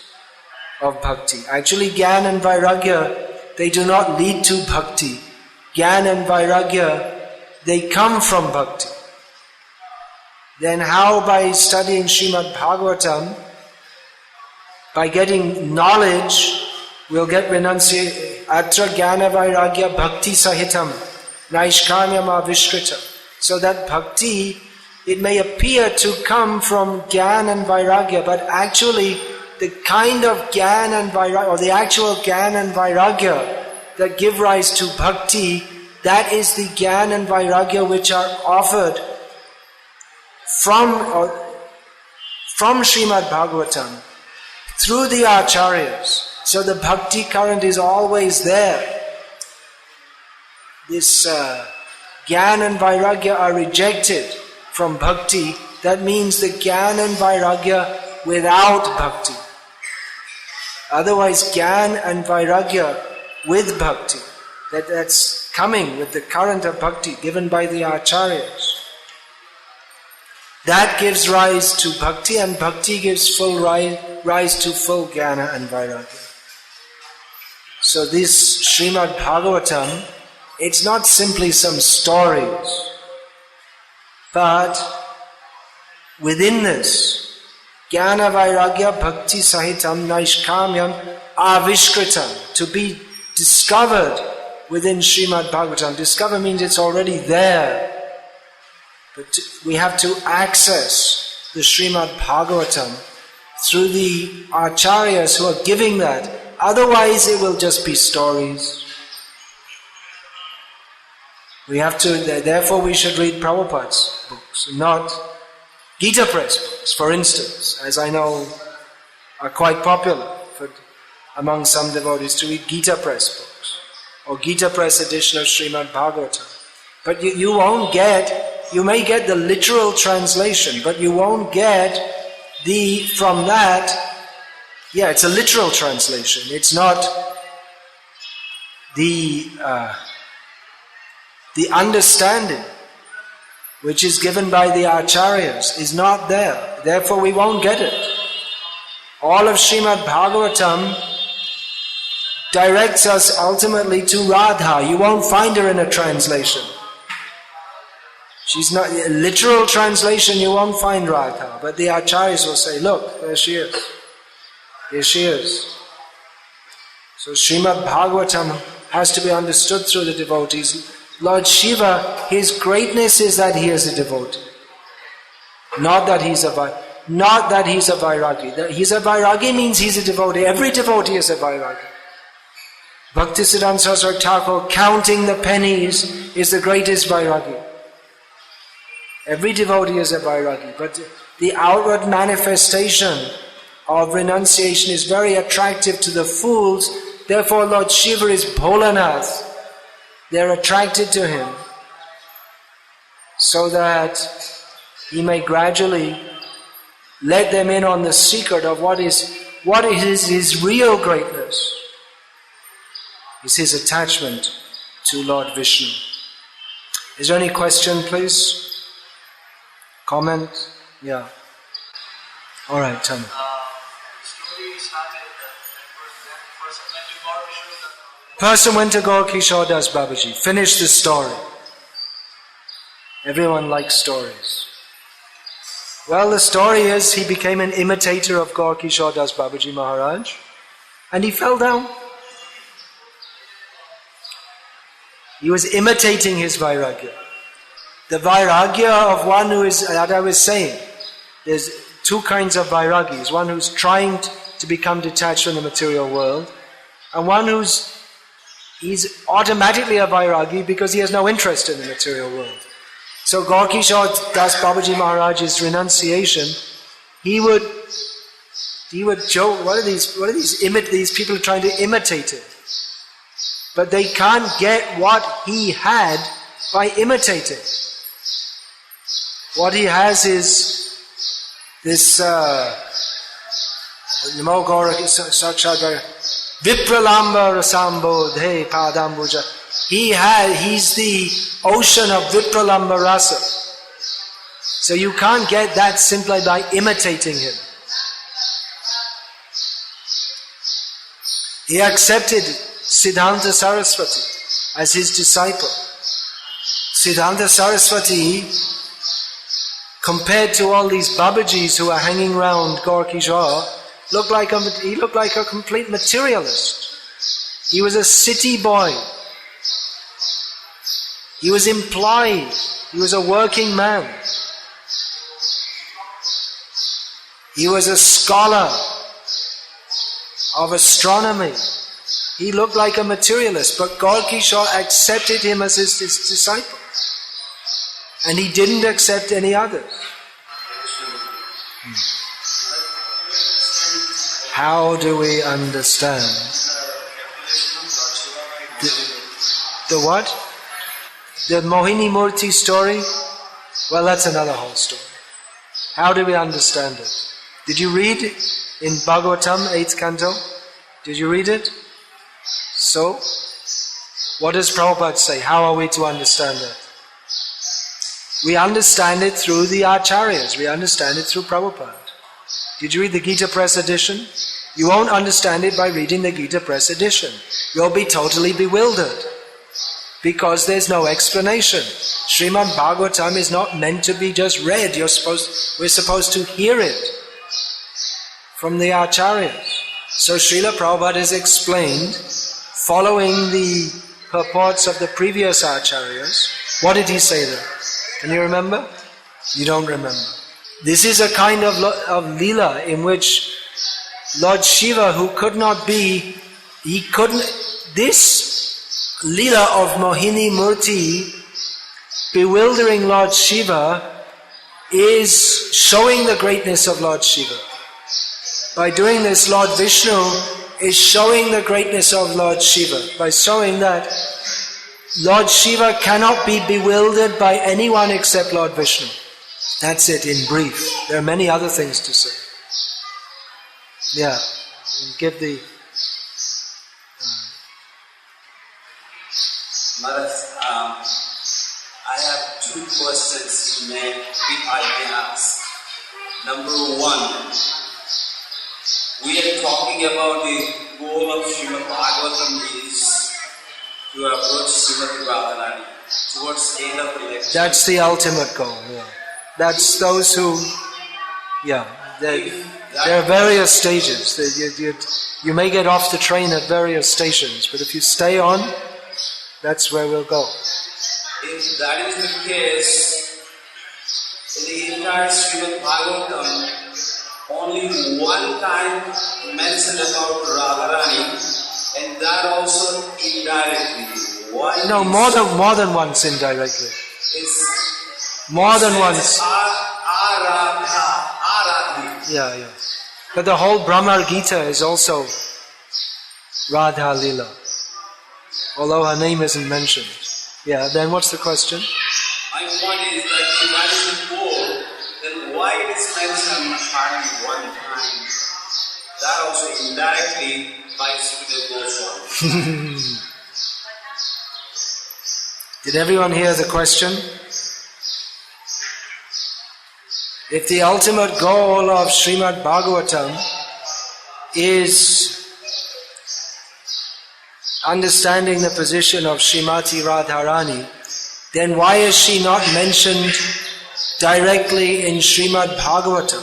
[SPEAKER 1] of bhakti. Actually, Gyan and Vairagya, they do not lead to bhakti. Gyan and Vairagya, they come from bhakti. Then how, by studying Srimad Bhagavatam, by getting knowledge, we'll get renunciation. Atra jnana vairagya bhakti sahitam naishkamyam avishkrita. So that bhakti, it may appear to come from Gyan and Vairagya, but actually the kind of Gyan and Vairagya, or the actual Gyan and Vairagya that give rise to bhakti, that is the Gyan and Vairagya which are offered from Srimad Bhagavatam through the Acharyas. So the bhakti current is always there. This Gyan and Vairagya are rejected from bhakti that means the Gyan and Vairagya without bhakti. Otherwise, Gyan and Vairagya with bhakti, that's coming with the current of bhakti given by the acharyas. That gives rise to bhakti, and bhakti gives full rise to full Jnana and Vairagya. So this Srimad Bhagavatam, it's not simply some stories, but within this, Jnana Vairagya Bhakti Sahitam Naishkamyam Avishkritam, to be discovered within Srimad Bhagavatam. Discover means it's already there. But we have to access the Srimad Bhagavatam through the acharyas who are giving that. Otherwise it will just be stories. We have to, therefore we should read Prabhupada's books, not Gita Press books, for instance, as I know are quite popular among some devotees to read Gita Press books or Gita Press edition of Srimad Bhagavatam. But you may get the literal translation, but you won't get from that, it's a literal translation. It's not the understanding which is given by the acharyas is not there. Therefore we won't get it. All of Srimad Bhagavatam directs us ultimately to Radha. You won't find her in a translation. She's not, a literal translation you won't find Radha, but the acharyas will say, look, there she is. Here she is. So Srimad Bhagavatam has to be understood through the devotees. Lord Shiva, his greatness is that he is a devotee. Not that he's a vairagi. That he's a vairagi means he's a devotee. Every devotee is a vairagi. Bhaktisiddhanta Saraswati Thakur, counting the pennies, is the greatest vairagi. Every devotee is a vairagi, but the outward manifestation of renunciation is very attractive to the fools. Therefore Lord Shiva is Bholanath. They're attracted to him so that he may gradually let them in on the secret of what is his real greatness. Is his attachment to Lord Vishnu. Is there any question, please? Comment? Yeah. All right, tell me.
[SPEAKER 2] Story started
[SPEAKER 1] Person went to Gaur Kishore Das Babaji. Finish the story. Everyone likes stories. Well, the story is he became an imitator of Gaur Kishore Das Babaji Maharaj and he fell down. He was imitating his vairagya. The vairagya of one who is, that I was saying, there's two kinds of vairagis. One who's trying to become detached from the material world, and one he's automatically a vairagi because he has no interest in the material world. So Gaur Kishore Das Babaji Maharaj's renunciation, he would joke, what are these people are trying to imitate him. But they can't get what he had by imitating. What he has is this Namo Gaura Sakshadvar Vipralamba Rasambodhe Padambuja. He's the ocean of Vipralamba Rasa. So you can't get that simply by imitating him. He accepted Siddhanta Saraswati as his disciple. Siddhanta Saraswati, compared to all these Babajis who are hanging around Gaur Kishore, he looked like a complete materialist. He was a city boy. He was employed. He was a working man. He was a scholar of astronomy. He looked like a materialist, but Gaur Kishore accepted him as his disciple. And he didn't accept any others. How do we understand? The what? The Mohini Murti story? Well, that's another whole story. How do we understand it? Did you read in Bhagavatam, 8th canto? Did you read it? So, what does Prabhupada say? How are we to understand it? We understand it through the Acharyas. We understand it through Prabhupada. Did you read the Gita Press edition? You won't understand it by reading the Gita Press edition. You'll be totally bewildered. Because there's no explanation. Srimad Bhagavatam is not meant to be just read. We're supposed to hear it from the Acharyas. So Srila Prabhupada has explained, following the purports of the previous Acharyas. What did he say there? Can you remember? You don't remember. This is a kind of Leela in which Lord Shiva, who could not be, this Leela of Mohini Murti, bewildering Lord Shiva, is showing the greatness of Lord Shiva. By doing this, Lord Vishnu is showing the greatness of Lord Shiva, by showing that Lord Shiva cannot be bewildered by anyone except Lord Vishnu. That's it in brief. There are many other things to say. Yeah, give the...
[SPEAKER 3] Maharaj, I have two questions I may ask. Number one, we are talking about the goal of Srimad Bhagavatam is to approach Srimati Radharani towards end of the lecture.
[SPEAKER 1] That's the ultimate goal, yeah. That's those who, yeah, there are various stages. You may get off the train at various stations, but if you stay on, that's where we'll go.
[SPEAKER 3] If that is the case, in the entire Srimad Bhagavatam, only one time mentioned about Radharani, and that also indirectly. Why?
[SPEAKER 1] No, more than once indirectly. More than once. Yeah. But the whole Brahma Gita is also Radha Lila, although her name isn't mentioned. Yeah, then what's the question?
[SPEAKER 3] My point is that if that is the goal, then why it is mentioned hardly one time? That also indirectly by Sridhar Goswami.
[SPEAKER 1] Did everyone hear the question? If the ultimate goal of Srimad Bhagavatam is understanding the position of Srimati Radharani, then why is she not mentioned directly in Srimad Bhagavatam?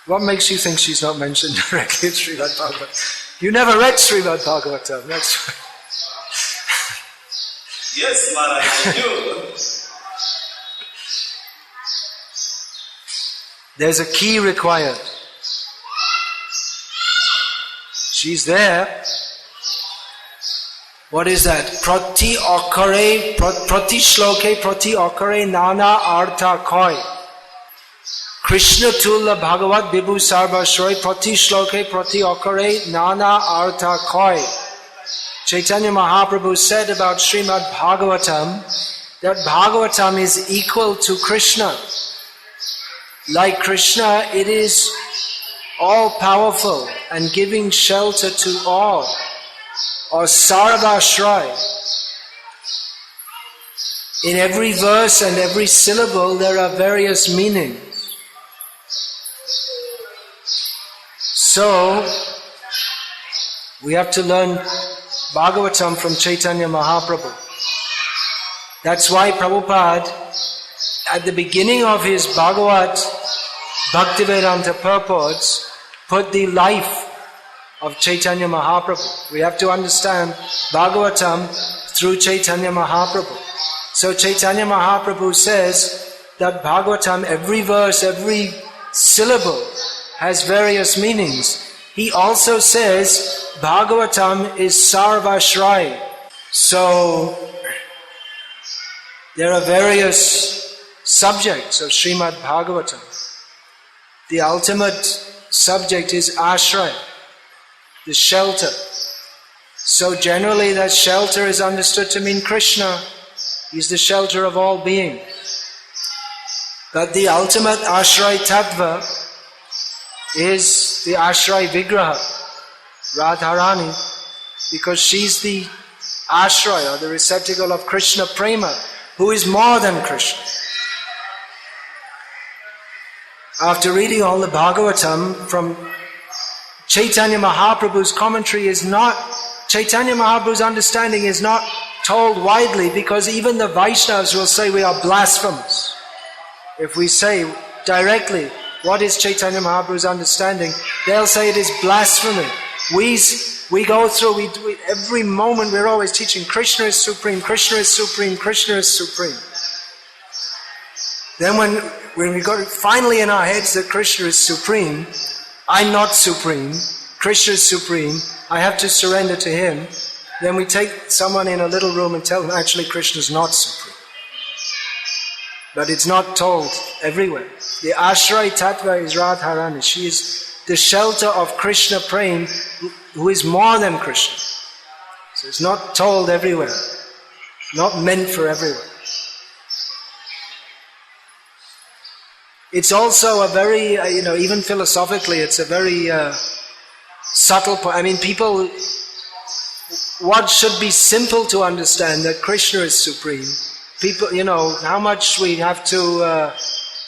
[SPEAKER 1] What makes you think she's not mentioned directly in Srimad Bhagavatam? You never read Srimad Bhagavatam, that's right.
[SPEAKER 3] Yes, Maharaj, I do.
[SPEAKER 1] There's a key required. She's there. What is that? Prati shloke prati okare nana artha koi. Krishna Tulla Bhagavat Vibhu Sarva Shroy Prati Shloke Prati Okare Nana Artha Koi. Chaitanya Mahaprabhu said about Srimad Bhagavatam that Bhagavatam is equal to Krishna. Like Krishna, it is all-powerful and giving shelter to all, or Sarva Shroy. In every verse and every syllable there are various meanings. So, we have to learn Bhagavatam from Chaitanya Mahaprabhu. That's why Prabhupada, at the beginning of his Bhagavat Bhaktivedanta purports, put the life of Chaitanya Mahaprabhu. We have to understand Bhagavatam through Chaitanya Mahaprabhu. So Chaitanya Mahaprabhu says that Bhagavatam, every verse, every syllable, has various meanings. He also says Bhagavatam is Sarvashrai. So there are various subjects of Srimad Bhagavatam. The ultimate subject is Ashray, the shelter. So generally that shelter is understood to mean Krishna. He's the shelter of all being. But the ultimate Ashray Tattva is the Ashray Vigraha, Radharani, because she's the Ashray, or the receptacle of Krishna Prema, who is more than Krishna. After reading all the Bhagavatam from Chaitanya Mahaprabhu's commentary is not, Chaitanya Mahaprabhu's understanding is not told widely, because even the Vaishnavas will say we are blasphemous. If we say directly, what is Chaitanya Mahaprabhu's understanding? They'll say it is blasphemy. We go through, every moment we're always teaching Krishna is supreme, Krishna is supreme, Krishna is supreme. Then when we got it finally in our heads that Krishna is supreme, I'm not supreme, Krishna is supreme, I have to surrender to him, then we take someone in a little room and tell them actually Krishna is not supreme. But it's not told everywhere. The Ashray Tattva is Radharani. She is the shelter of Krishna Prem, who is more than Krishna. So it's not told everywhere. Not meant for everywhere. It's also a very, even philosophically, it's a very subtle point. I mean, people, what should be simple to understand, that Krishna is supreme. People, how much we have to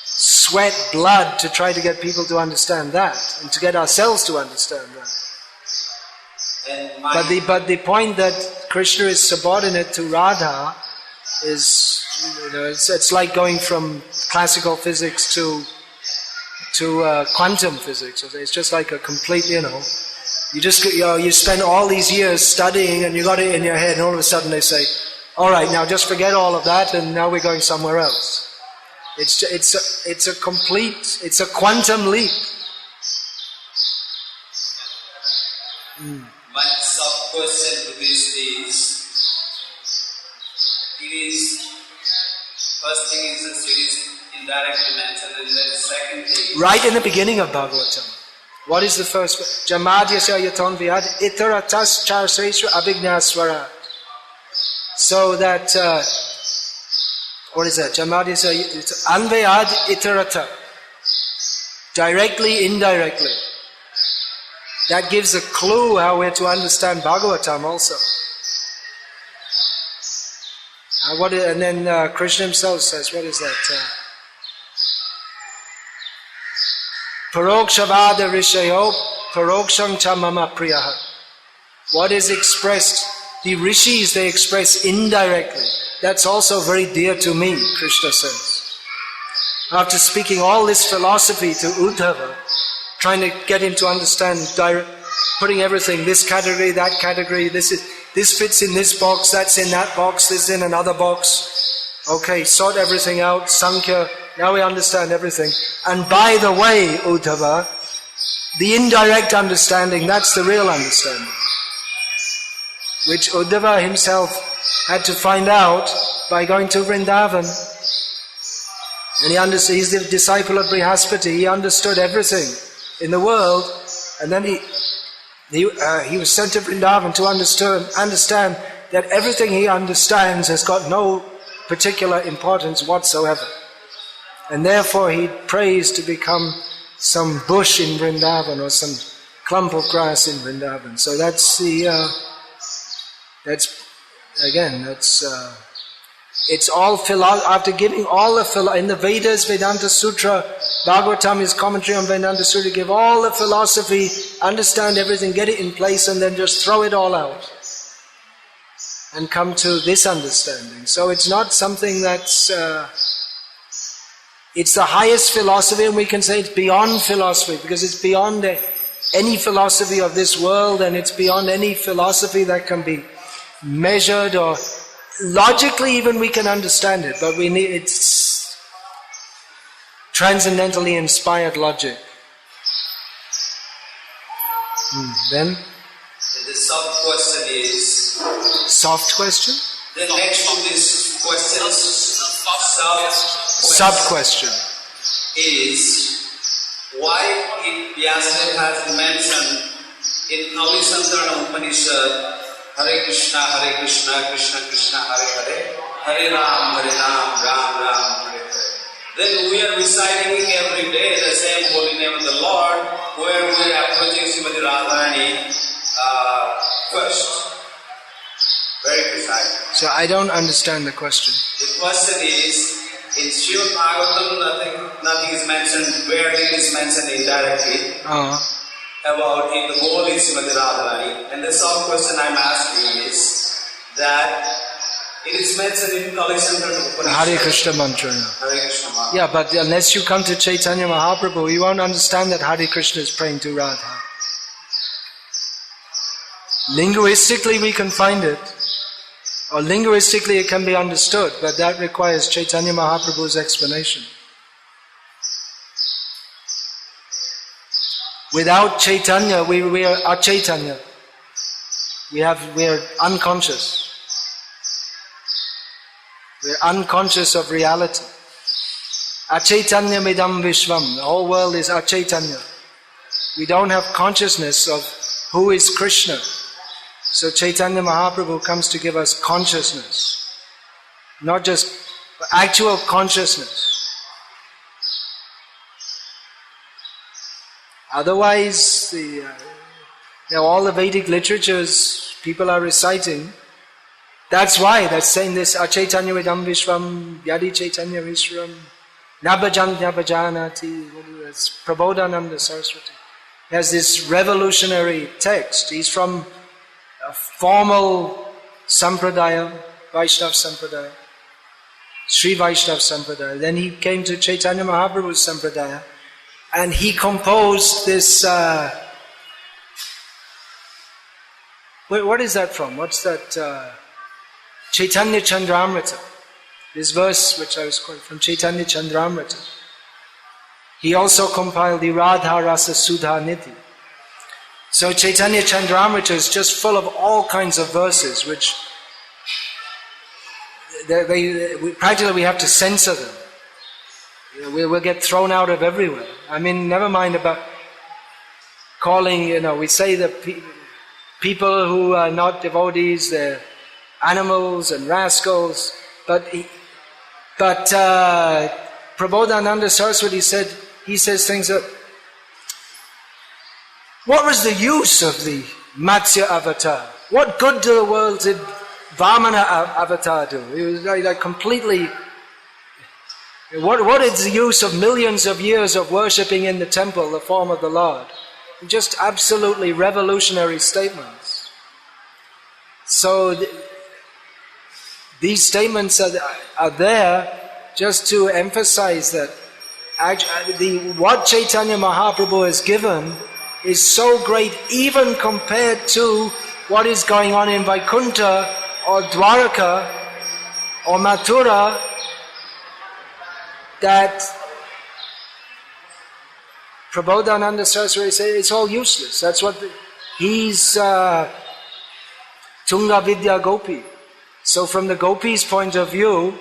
[SPEAKER 1] sweat blood to try to get people to understand that, and to get ourselves to understand that. But the point that Krishna is subordinate to Radha is, it's like going from classical physics to quantum physics. It's just like a complete, you spend all these years studying and you got it in your head, and all of a sudden they say, all right, now just forget all of that, and now we're going somewhere else. It's a quantum leap.
[SPEAKER 3] My sub-question to this is, first thing is that it is indirectly mentioned, and then second thing...
[SPEAKER 1] Right in the beginning of Bhagavatam. What is the first? Jamadyasya yaton vyad itaratas charsesra abhignaswara. So that, what is that? Jamadyasya anvayad itarata. Directly, indirectly. That gives a clue how we're to understand Bhagavatam also. And then Krishna himself says, what is that? Parokshavad rishayo paroksham cha mama priyaha. What is expressed, the rishis, they express indirectly. That's also very dear to me, Krishna says. After speaking all this philosophy to Uddhava, trying to get him to understand, putting everything, this category, that category, this fits in this box, that's in that box, this is in another box. Okay, sort everything out, Sankhya, now we understand everything. And by the way, Uddhava, the indirect understanding, that's the real understanding. Which Uddhava himself had to find out by going to Vrindavan. And he's the disciple of Brihaspati, he understood everything in the world, and then he was sent to Vrindavan to understand that everything he understands has got no particular importance whatsoever. And therefore he prays to become some bush in Vrindavan or some clump of grass in Vrindavan. So that's it's all after giving all the in the Vedas, Vedanta Sutra, Bhagavatam is commentary on Vedanta Sutra, give all the philosophy, understand everything, get it in place, and then just throw it all out and come to this understanding. So it's not something that's it's the highest philosophy, and we can say it's beyond philosophy, because it's beyond any philosophy of this world, and it's beyond any philosophy that can be measured, or logically even we can understand it, but it's transcendentally inspired logic. Then?
[SPEAKER 3] The soft question is...
[SPEAKER 1] Soft question?
[SPEAKER 3] The next to this question,
[SPEAKER 1] sub-question
[SPEAKER 3] is, why Vyasa has mentioned in Navisantara Upanishad, Hare Krishna, Krishna Krishna, Hare Hare, Hare Ram, Ram Ram, Hare Hare. Then we are reciting every day the same holy name of the Lord, where we are approaching Srimati Radharani first. Very precise.
[SPEAKER 1] So I don't understand the question.
[SPEAKER 3] The question is, in Shiva Bhagavatam, nothing is mentioned, where it is mentioned indirectly about the holy Srimati Radharani. And the sub question I'm asking is that it is mentioned in Kalisandra Upanishad.
[SPEAKER 1] Hare Krishna mantra.
[SPEAKER 3] Hare Krishna mantra.
[SPEAKER 1] Yeah, but unless you come to Chaitanya Mahaprabhu, you won't understand that Hare Krishna is praying to Radha. Linguistically we can find it, or linguistically it can be understood, but that requires Chaitanya Mahaprabhu's explanation. Without Chaitanya, we are achaitanya. We are unconscious. We are unconscious of reality. Achaitanya midam vishvam. The whole world is achaitanya. We don't have consciousness of who is Krishna. So Chaitanya Mahaprabhu comes to give us consciousness. Not just actual consciousness. Otherwise, all the Vedic literatures people are reciting. That's why that's saying this Achaitanya vidam vishvam yadi chaitanya vishram nabhajan bhajanati. That's Prabodhananda Saraswati. He has this revolutionary text. He's from a formal sampradaya, Vaishnava sampradaya, Sri Vaishnava sampradaya. Then he came to Chaitanya Mahaprabhu's sampradaya, and he composed this. What is that from? What's that? Chaitanya Chandramrita. This verse which I was quoting from Chaitanya Chandramrita. He also compiled the Radha Rasa Sudha Nidhi. So Chaitanya Chandramrita is just full of all kinds of verses which practically we have to censor them. We'll get thrown out of everywhere. I mean, never mind about calling, we say that people who are not devotees, they're animals and rascals, but Prabodhananda Saraswati he says things that, what was the use of the Matsya avatar? What good to the world did Vamana avatar do? He was like completely, what is the use of millions of years of worshipping in the temple, the form of the Lord? Just absolutely revolutionary statements. So these statements are there just to emphasize that what Chaitanya Mahaprabhu has given is so great even compared to what is going on in Vaikuntha or Dwaraka or Mathura, that Prabodhananda Saraswati said it's all useless. That's what he's Tunga Vidya Gopi. So from the gopis' point of view,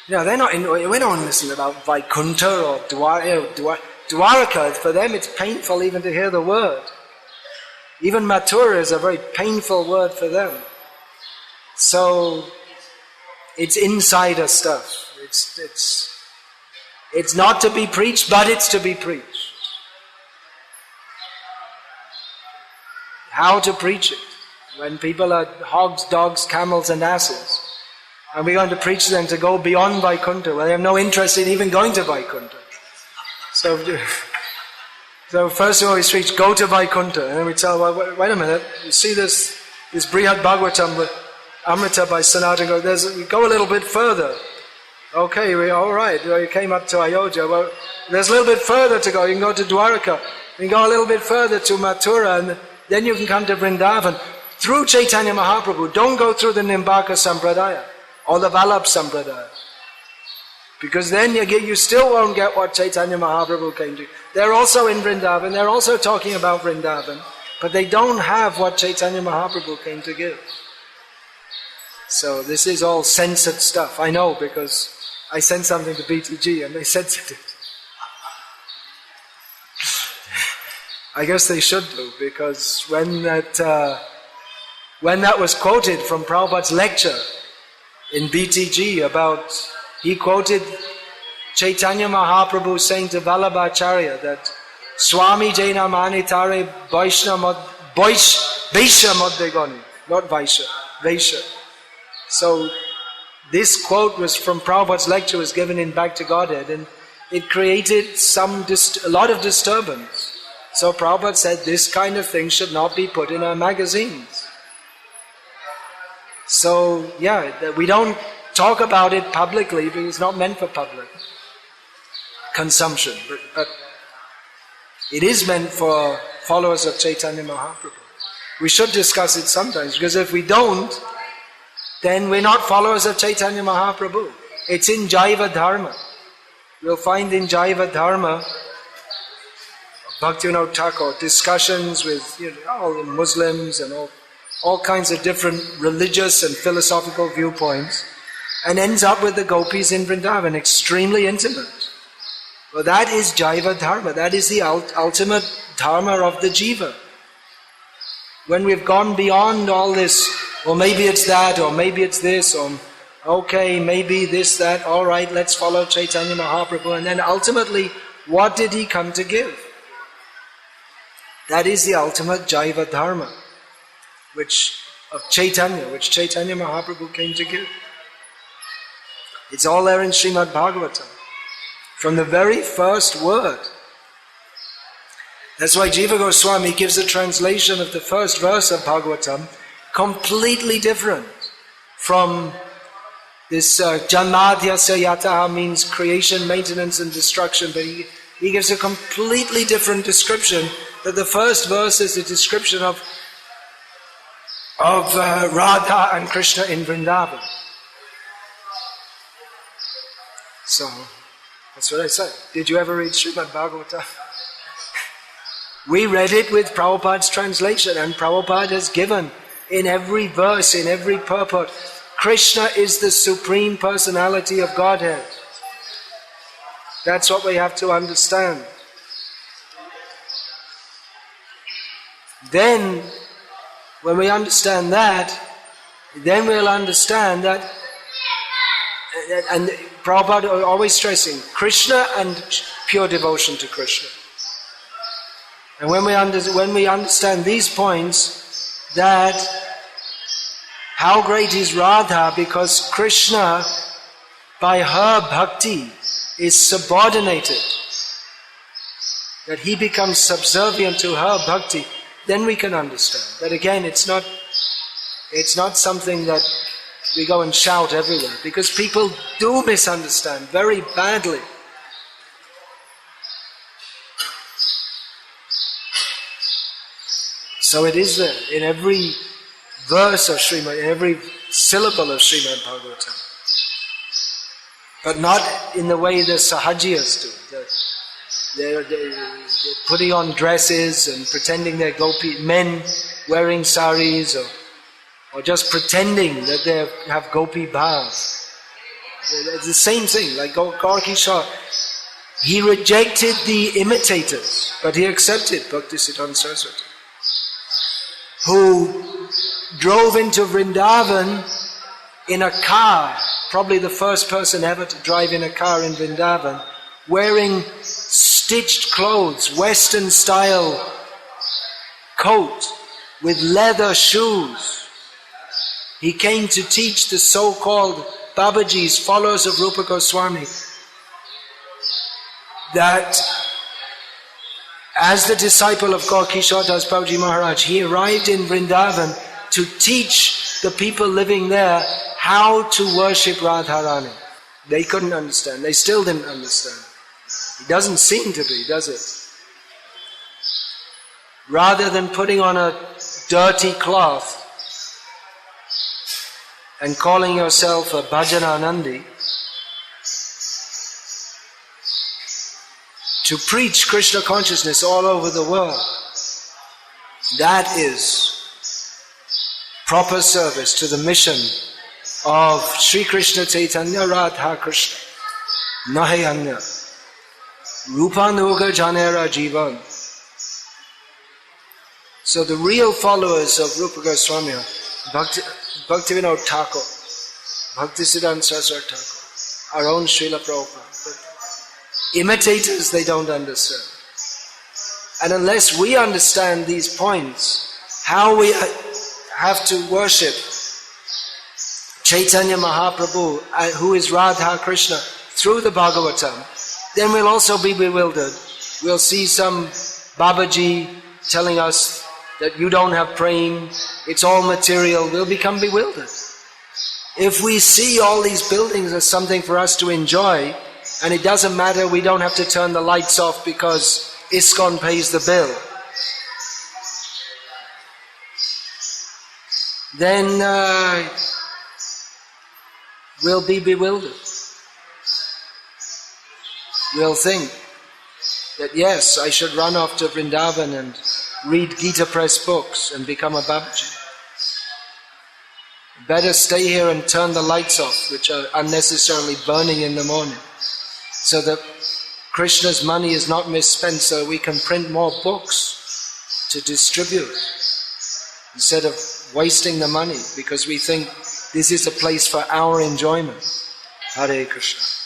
[SPEAKER 1] they're not we don't listen about Vaikuntha or Dwaraka. For them it's painful even to hear the word. Even Mathura is a very painful word for them. So it's insider stuff. It's not to be preached, but it's to be preached. How to preach it? When people are hogs, dogs, camels and asses, and we're going to preach them to go beyond Vaikuntha. Well, they have no interest in even going to Vaikuntha. So first of all we preach, go to Vaikuntha. And then we tell, well, wait a minute, you see this Brihad Bhagavatam with Amrita by Sanatana, we go a little bit further. Okay, all right, you came up to Ayodhya. Well, there's a little bit further to go. You can go to Dwaraka. You can go a little bit further to Mathura, and then you can come to Vrindavan. Through Chaitanya Mahaprabhu, don't go through the Nimbaka Sampradaya or the Vallabh Sampradaya. Because then you still won't get what Chaitanya Mahaprabhu came to. They're also in Vrindavan, they're also talking about Vrindavan, but they don't have what Chaitanya Mahaprabhu came to give. So this is all censored stuff. I know, because I sent something to BTG and they censored it. I guess they should do, because when that was quoted from Prabhupada's lecture, in BTG about, he quoted Chaitanya Mahaprabhu saying to Vallabhacharya that Swami Jaina Manitare Vaishya Madhegani, not Vaishya, Vaishya. So this quote was from Prabhupada's lecture, was given in Back to Godhead, and it created a lot of disturbance. So Prabhupada said this kind of thing should not be put in our magazines. So yeah, we don't talk about it publicly because it's not meant for public consumption, but it is meant for followers of Chaitanya Mahaprabhu. We should discuss it sometimes, because if we don't, then we're not followers of Chaitanya Mahaprabhu. It's in Jaiva Dharma. You'll find in Jaiva Dharma, Bhaktivinoda Thakur, discussions with all the Muslims and all kinds of different religious and philosophical viewpoints, and ends up with the gopis in Vrindavan, extremely intimate. Well, that is Jaiva Dharma. That is the ultimate Dharma of the Jiva. When we've gone beyond all this, or maybe it's that, or maybe it's this, or okay, maybe this, that, all right, let's follow Chaitanya Mahaprabhu. And then ultimately, what did he come to give? That is the ultimate Jaiva Dharma, which Chaitanya Mahaprabhu came to give. It's all there in Srimad Bhagavatam, from the very first word. That's why Jiva Goswami gives a translation of the first verse of Bhagavatam completely different from this Janmadhyasya Yataha, means creation, maintenance and destruction, but he gives a completely different description. That the first verse is a description of Radha and Krishna in Vrindavan. So, that's what I said. Did you ever read Srimad Bhagavatam? We read it with Prabhupada's translation, and Prabhupada has given in every verse, in every purport, Krishna is the Supreme Personality of Godhead. That's what we have to understand. Then, when we understand that, then we'll understand that, and Prabhupada always stressing, Krishna and pure devotion to Krishna. And when we understand these points, that how great is Radha, because Krishna, by her bhakti, is subordinated, that he becomes subservient to her bhakti, then we can understand. But again, it's not something that we go and shout everywhere, because people do misunderstand very badly. So it is there in every verse of Srimad, in every syllable of Srimad Bhagavatam. But not in the way the Sahajiyas do. They're putting on dresses and pretending they're gopi, men wearing saris, or just pretending that they have gopi bhavs. It's the same thing, like Gaur Kishore. He rejected the imitators, but he accepted Bhaktisiddhanta Saraswati, who drove into Vrindavan in a car, probably the first person ever to drive in a car in Vrindavan, wearing stitched clothes, Western style coat with leather shoes. He came to teach the so-called Babajis, followers of Rupa Goswami, that as the disciple of Gaur Kishore Das Babaji Maharaj, he arrived in Vrindavan to teach the people living there how to worship Radharani. They couldn't understand. They still didn't understand. It doesn't seem to be, does it? Rather than putting on a dirty cloth and calling yourself a Bhajananandi, to preach Krishna consciousness all over the world, that is proper service to the mission of Sri Krishna Chaitanya Radha Krishna Nahi Anya Rupanuga Janera Jivan. So the real followers of Rupa Goswami are Bhaktivinoda Thakur, Bhaktisiddhanta Saraswati Thakur, our own Srila Prabhupada. But imitators, they don't understand. And unless we understand these points, how we have to worship Chaitanya Mahaprabhu, who is Radha Krishna, through the Bhagavatam, then we'll also be bewildered. We'll see some Babaji telling us that you don't have prem, it's all material. We'll become bewildered. If we see all these buildings as something for us to enjoy, and it doesn't matter, we don't have to turn the lights off because ISKCON pays the bill, then we'll be bewildered. We'll think that yes, I should run off to Vrindavan and read Gita Press books and become a Babaji. Better stay here and turn the lights off, which are unnecessarily burning in the morning, so that Krishna's money is not misspent, so we can print more books to distribute instead of wasting the money because we think this is a place for our enjoyment. Hare Krishna.